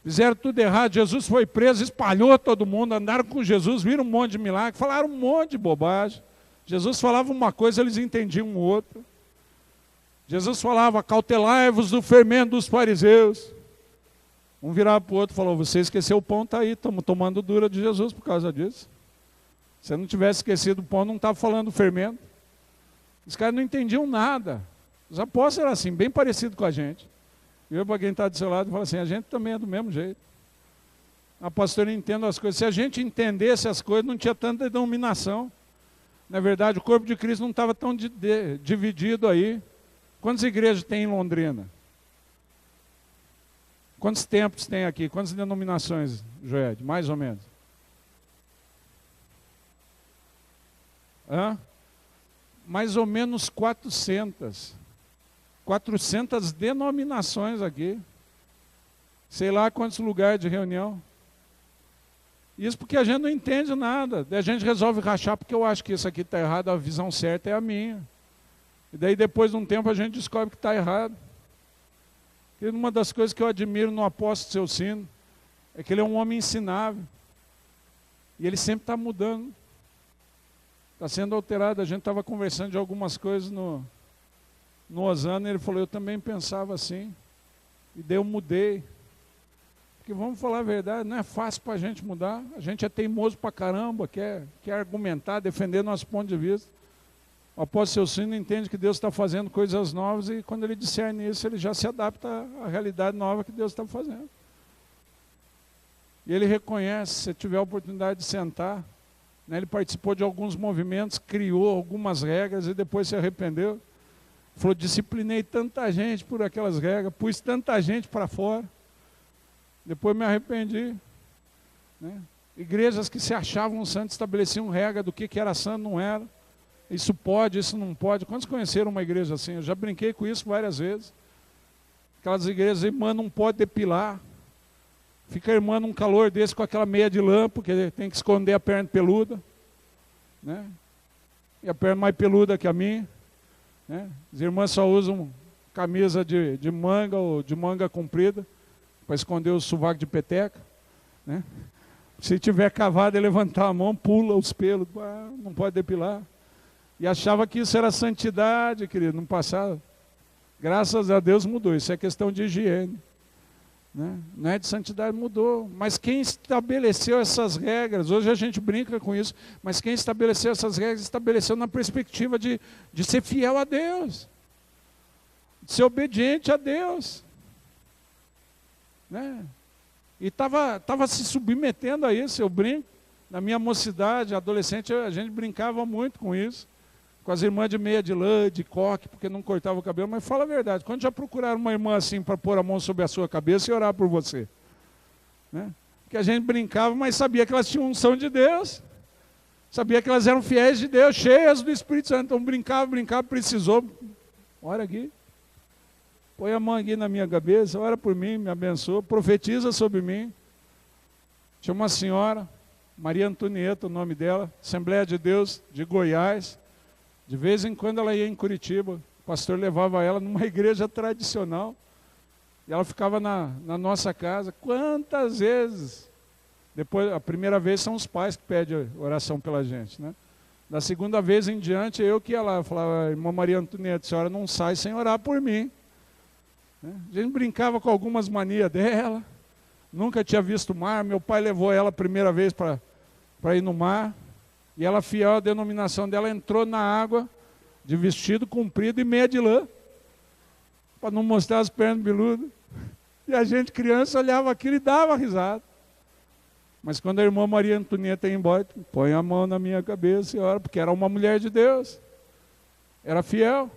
Fizeram tudo errado, Jesus foi preso, espalhou todo mundo, andaram com Jesus, viram um monte de milagre, falaram um monte de bobagem. Jesus falava uma coisa, eles entendiam outra. Jesus falava, cautelai-vos do fermento dos fariseus. Um virava para o outro e falou, você esqueceu o pão, está aí, estamos tomando dura de Jesus por causa disso. Se não tivesse esquecido o pão, não estava falando do fermento. Os caras não entendiam nada. Os apóstolos eram assim, bem parecidos com a gente. Eu, para quem está do seu lado, falo assim, a gente também é do mesmo jeito. A pastora entende as coisas. Se a gente entendesse as coisas, não tinha tanta denominação. Na verdade, o corpo de Cristo não estava tão dividido aí. Quantas igrejas tem em Londrina? Quantos templos tem aqui? Quantas denominações, Joed? Mais ou menos. Mais ou menos 400. 400 denominações aqui. Sei lá quantos lugares de reunião. Isso porque a gente não entende nada. Daí a gente resolve rachar porque eu acho que isso aqui está errado, a visão certa é a minha. E daí depois de um tempo a gente descobre que está errado. E uma das coisas que eu admiro no apóstolo Celcino é que ele é um homem ensinável. E ele sempre está mudando. Está sendo alterado. A gente estava conversando de algumas coisas no Osana, ele falou, eu também pensava assim. E daí eu mudei. Porque vamos falar a verdade, não é fácil para a gente mudar. A gente é teimoso para caramba, quer argumentar, defender nosso ponto de vista. O apóstolo Celcino entende que Deus está fazendo coisas novas e quando ele discerne isso, ele já se adapta à realidade nova que Deus está fazendo. E ele reconhece, se tiver a oportunidade de sentar, né, ele participou de alguns movimentos, criou algumas regras e depois se arrependeu. Falou, disciplinei tanta gente por aquelas regras, pus tanta gente para fora. Depois me arrependi. Né? Igrejas que se achavam santas estabeleciam regra do que era santo, não era. Isso pode, isso não pode. Quantos conheceram uma igreja assim? Eu já brinquei com isso várias vezes. Aquelas igrejas, irmã não pode depilar. Fica a irmã num calor desse com aquela meia de lã, porque tem que esconder a perna peluda. Né? E a perna mais peluda que a minha. Né? As irmãs só usam camisa de manga ou de manga comprida para esconder o sovaco de peteca. Né? Se tiver cavado e levantar a mão, pula os pelos, não pode depilar. E achava que isso era santidade, querido, não passava. Graças a Deus mudou, isso é questão de higiene. Né? Não é de santidade, mudou. Mas quem estabeleceu essas regras, hoje a gente brinca com isso, mas quem estabeleceu essas regras, estabeleceu na perspectiva de ser fiel a Deus, de ser obediente a Deus. Né? E estava se submetendo a isso, eu brinco. Na minha mocidade, adolescente, a gente brincava muito com isso, com as irmãs de meia de lã, de coque, porque não cortava o cabelo, mas fala a verdade, quando já procuraram uma irmã assim para pôr a mão sobre a sua cabeça e orar por você? Né? Porque a gente brincava, mas sabia que elas tinham unção de Deus, sabia que elas eram fiéis de Deus, cheias do Espírito Santo, então brincava, precisou, ora aqui, põe a mão aqui na minha cabeça, ora por mim, me abençoa, profetiza sobre mim. Tinha uma senhora, Maria Antonieta, o nome dela, Assembleia de Deus de Goiás. De vez em quando ela ia em Curitiba, o pastor levava ela numa igreja tradicional, e ela ficava na nossa casa. Quantas vezes? Depois, a primeira vez são os pais que pedem oração pela gente, né? Da segunda vez em diante, eu que ia lá, eu falava, irmã Maria Antonieta, a senhora não sai sem orar por mim. Né? A gente brincava com algumas manias dela, nunca tinha visto o mar, meu pai levou ela a primeira vez para ir no mar, e ela, fiel à denominação dela, entrou na água de vestido comprido e meia de lã, para não mostrar as pernas biludas. E a gente, criança, olhava aquilo e dava risada. Mas quando a irmã Maria Antonieta ia embora, põe a mão na minha cabeça e ora, porque era uma mulher de Deus, era fiel.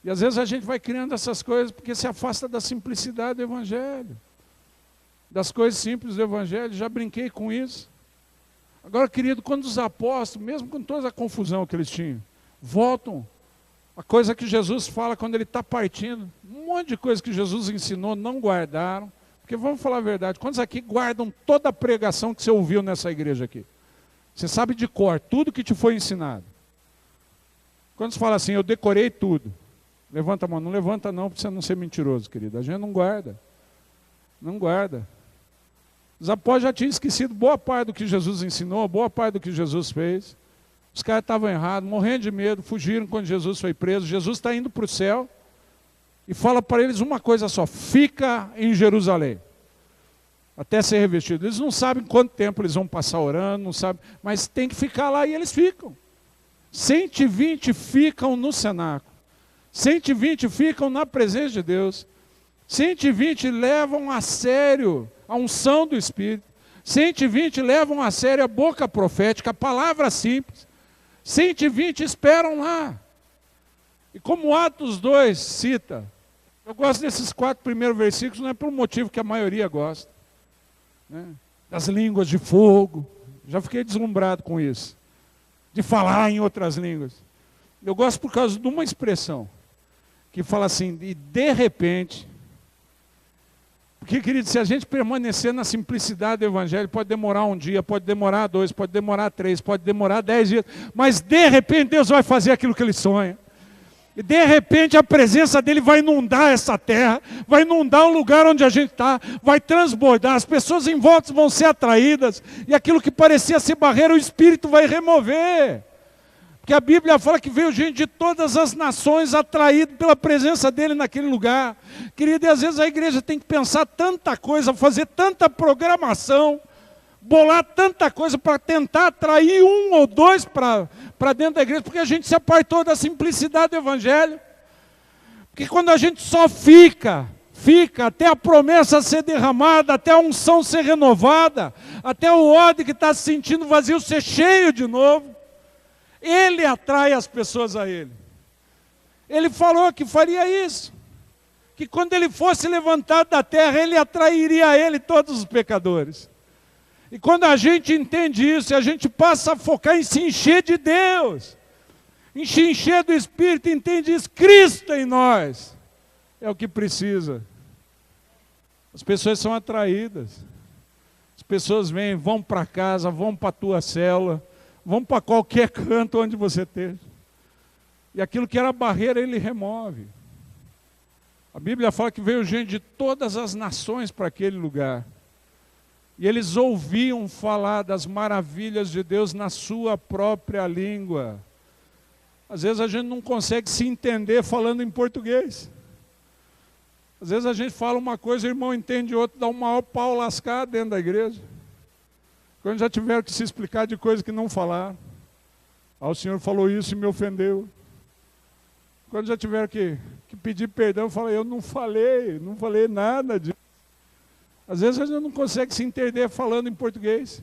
E às vezes a gente vai criando essas coisas porque se afasta da simplicidade do Evangelho, das coisas simples do Evangelho. Já brinquei com isso. Agora, querido, quando os apóstolos, mesmo com toda a confusão que eles tinham, voltam a coisa que Jesus fala quando ele está partindo, um monte de coisa que Jesus ensinou, não guardaram, porque vamos falar a verdade, quantos aqui guardam toda a pregação que você ouviu nessa igreja aqui? Você sabe de cor, tudo que te foi ensinado. Quantos falam assim, eu decorei tudo? Levanta a mão, não levanta não, para você não ser mentiroso, querido, a gente não guarda, não guarda. Os apóstolos já tinham esquecido boa parte do que Jesus ensinou, boa parte do que Jesus fez. Os caras estavam errados, morrendo de medo, fugiram quando Jesus foi preso. Jesus está indo para o céu e fala para eles uma coisa só, fica em Jerusalém, até ser revestido. Eles não sabem quanto tempo eles vão passar orando, não sabem, mas tem que ficar lá e eles ficam. 120 ficam no cenáculo, 120 ficam na presença de Deus, 120 levam a sério a unção do Espírito, 120 levam a sério a boca profética, a palavra simples, 120 esperam lá. E como Atos 2 cita, eu gosto desses 4 primeiros versículos, não é por um motivo que a maioria gosta, né? Das línguas de fogo, já fiquei deslumbrado com isso, de falar em outras línguas. Eu gosto por causa de uma expressão, que fala assim, e de repente. Porque, querido, se a gente permanecer na simplicidade do Evangelho, pode demorar um dia, pode demorar 2, pode demorar 3, pode demorar 10 dias, mas de repente Deus vai fazer aquilo que Ele sonha. E de repente a presença dEle vai inundar essa terra, vai inundar o lugar onde a gente está, vai transbordar, as pessoas em volta vão ser atraídas, e aquilo que parecia ser barreira, o Espírito vai remover. Porque a Bíblia fala que veio gente de todas as nações atraído pela presença dele naquele lugar. Querido, e às vezes a igreja tem que pensar tanta coisa, fazer tanta programação, bolar tanta coisa para tentar atrair 1 ou 2 para dentro da igreja, porque a gente se apartou da simplicidade do Evangelho. Porque quando a gente só fica até a promessa ser derramada, até a unção ser renovada, até o ódio que está se sentindo vazio ser cheio de novo, Ele atrai as pessoas a Ele. Ele falou que faria isso, que quando Ele fosse levantado da terra, Ele atrairia a Ele todos os pecadores. E quando a gente entende isso, a gente passa a focar em se encher de Deus, em se encher do Espírito, entende isso, Cristo em nós, é o que precisa. As pessoas são atraídas, as pessoas vêm, vão para casa, vão para a tua célula, vão para qualquer canto onde você esteja. E aquilo que era barreira, Ele remove. A Bíblia fala que veio gente de todas as nações para aquele lugar. E eles ouviam falar das maravilhas de Deus na sua própria língua. Às vezes a gente não consegue se entender falando em português. Às vezes a gente fala uma coisa, o irmão entende outra, dá um maior pau lascado dentro da igreja. Quando já tiveram que se explicar de coisa que não falaram. O Senhor falou isso e me ofendeu. Quando já tiveram que pedir perdão, eu falei, eu não falei nada disso. Às vezes a gente não consegue se entender falando em português.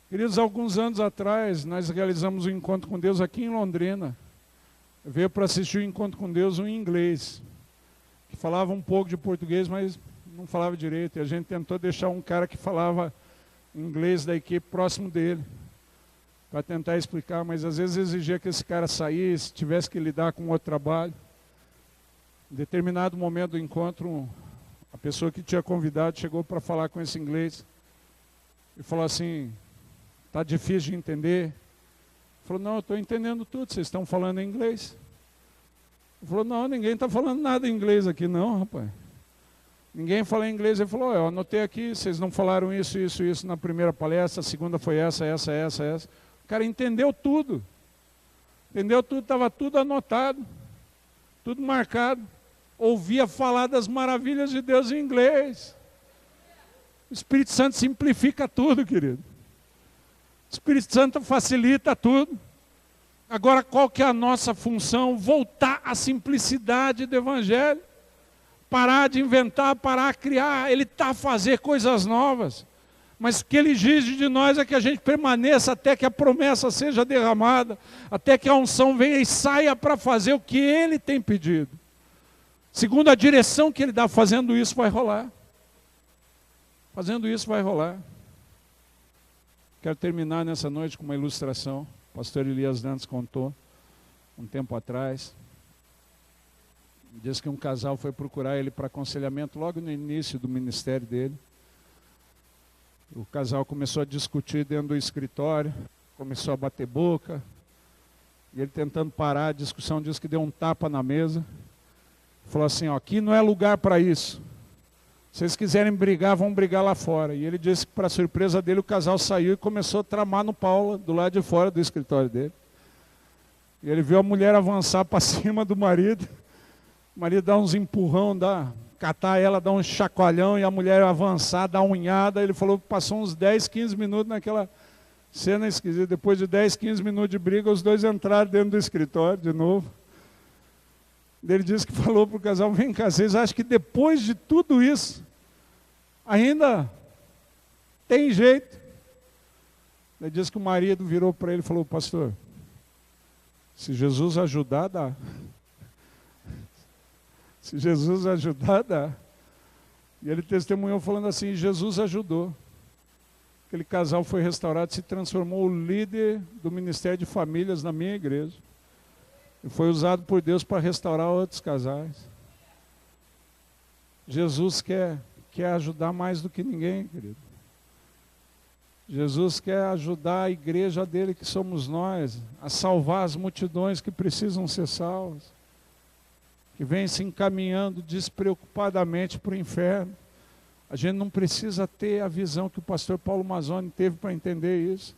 Queridos, alguns anos atrás, nós realizamos um encontro com Deus aqui em Londrina. Veio para assistir o encontro com Deus um inglês, que falava um pouco de português, mas não falava direito. E a gente tentou deixar um cara que falava inglês da equipe próximo dele, para tentar explicar, mas às vezes exigia que esse cara saísse, tivesse que lidar com outro trabalho. Em determinado momento do encontro, a pessoa que tinha convidado chegou para falar com esse inglês e falou assim, está difícil de entender? Ele falou, não, eu estou entendendo tudo, vocês estão falando em inglês. Ele falou, não, ninguém está falando nada em inglês aqui não, rapaz. Ninguém fala em inglês. Ele falou, eu anotei aqui, vocês não falaram isso na primeira palestra, a segunda foi essa. O cara entendeu tudo. Entendeu tudo, estava tudo anotado, tudo marcado. Ouvia falar das maravilhas de Deus em inglês. O Espírito Santo simplifica tudo, querido. O Espírito Santo facilita tudo. Agora, qual que é a nossa função? Voltar à simplicidade do Evangelho. Parar de inventar, parar de criar. Ele está a fazer coisas novas. Mas o que Ele exige de nós é que a gente permaneça até que a promessa seja derramada, até que a unção venha e saia para fazer o que Ele tem pedido. Segundo a direção que Ele dá, fazendo isso vai rolar. Fazendo isso vai rolar. Quero terminar nessa noite com uma ilustração. O pastor Elias Dantas contou um tempo atrás. Diz que um casal foi procurar ele para aconselhamento logo no início do ministério dele. O casal começou a discutir dentro do escritório, começou a bater boca. E ele tentando parar a discussão, disse que deu um tapa na mesa. Falou assim, ó, aqui não é lugar para isso. Se vocês quiserem brigar, vão brigar lá fora. E ele disse que, para surpresa dele, o casal saiu e começou a tramar no pau do lado de fora do escritório dele. E ele viu a mulher avançar para cima do marido. O marido dá uns empurrão, catar ela, dá um chacoalhão, e a mulher avançar, dá uma unhada. Ele falou que passou uns 10, 15 minutos naquela cena esquisita. Depois de 10, 15 minutos de briga, os dois entraram dentro do escritório de novo. Ele disse que falou para o casal, vem cá, vocês acham que depois de tudo isso, ainda tem jeito? Ele disse que o marido virou para ele e falou, pastor, se Jesus ajudar, dá. Se Jesus ajudar, dá. E ele testemunhou falando assim, Jesus ajudou. Aquele casal foi restaurado, se transformou o líder do Ministério de Famílias na minha igreja. E foi usado por Deus para restaurar outros casais. Jesus quer ajudar mais do que ninguém, querido. Jesus quer ajudar a igreja dele, que somos nós, a salvar as multidões que precisam ser salvas, que vêm se encaminhando despreocupadamente para o inferno. A gente não precisa ter a visão que o pastor Paulo Mazzoni teve para entender isso.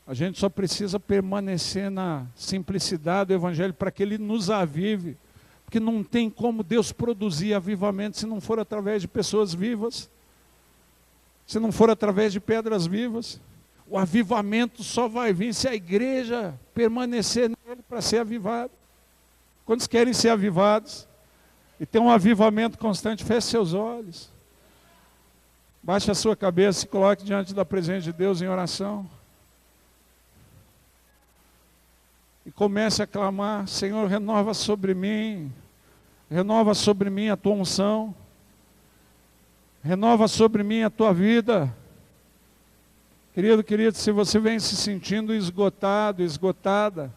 A gente só precisa permanecer na simplicidade do Evangelho para que ele nos avive. Porque não tem como Deus produzir avivamento se não for através de pessoas vivas. Se não for através de pedras vivas. O avivamento só vai vir se a igreja permanecer nele para ser avivada. Quantos querem ser avivados? E ter um avivamento constante, feche seus olhos. Baixe a sua cabeça e se coloque diante da presença de Deus em oração. E comece a clamar, Senhor, renova sobre mim a tua unção, renova sobre mim a tua vida. Querido, se você vem se sentindo esgotado, esgotada,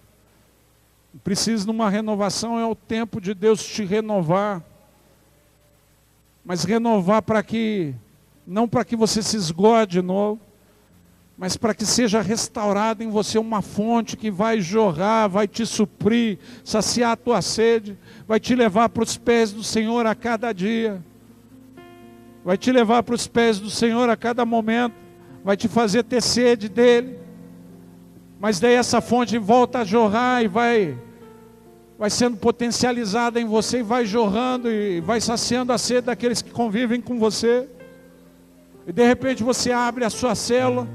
precisa de uma renovação, é o tempo de Deus te renovar. Mas renovar não para que você se esgote de novo, mas para que seja restaurada em você uma fonte que vai jorrar, vai te suprir, saciar a tua sede, vai te levar para os pés do Senhor a cada dia, vai te levar para os pés do Senhor a cada momento, vai te fazer ter sede dEle. Mas daí essa fonte volta a jorrar e vai sendo potencializada em você, e vai jorrando e vai saciando a sede daqueles que convivem com você. E de repente você abre a sua célula,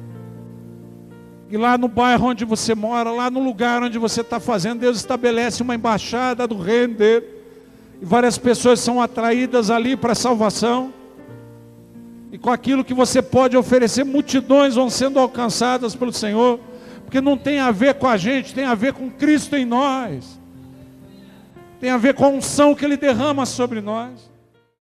e lá no bairro onde você mora, lá no lugar onde você está fazendo, Deus estabelece uma embaixada do reino dele, e várias pessoas são atraídas ali para a salvação, e com aquilo que você pode oferecer, multidões vão sendo alcançadas pelo Senhor, porque não tem a ver com a gente, tem a ver com Cristo em nós, tem a ver com a unção que Ele derrama sobre nós.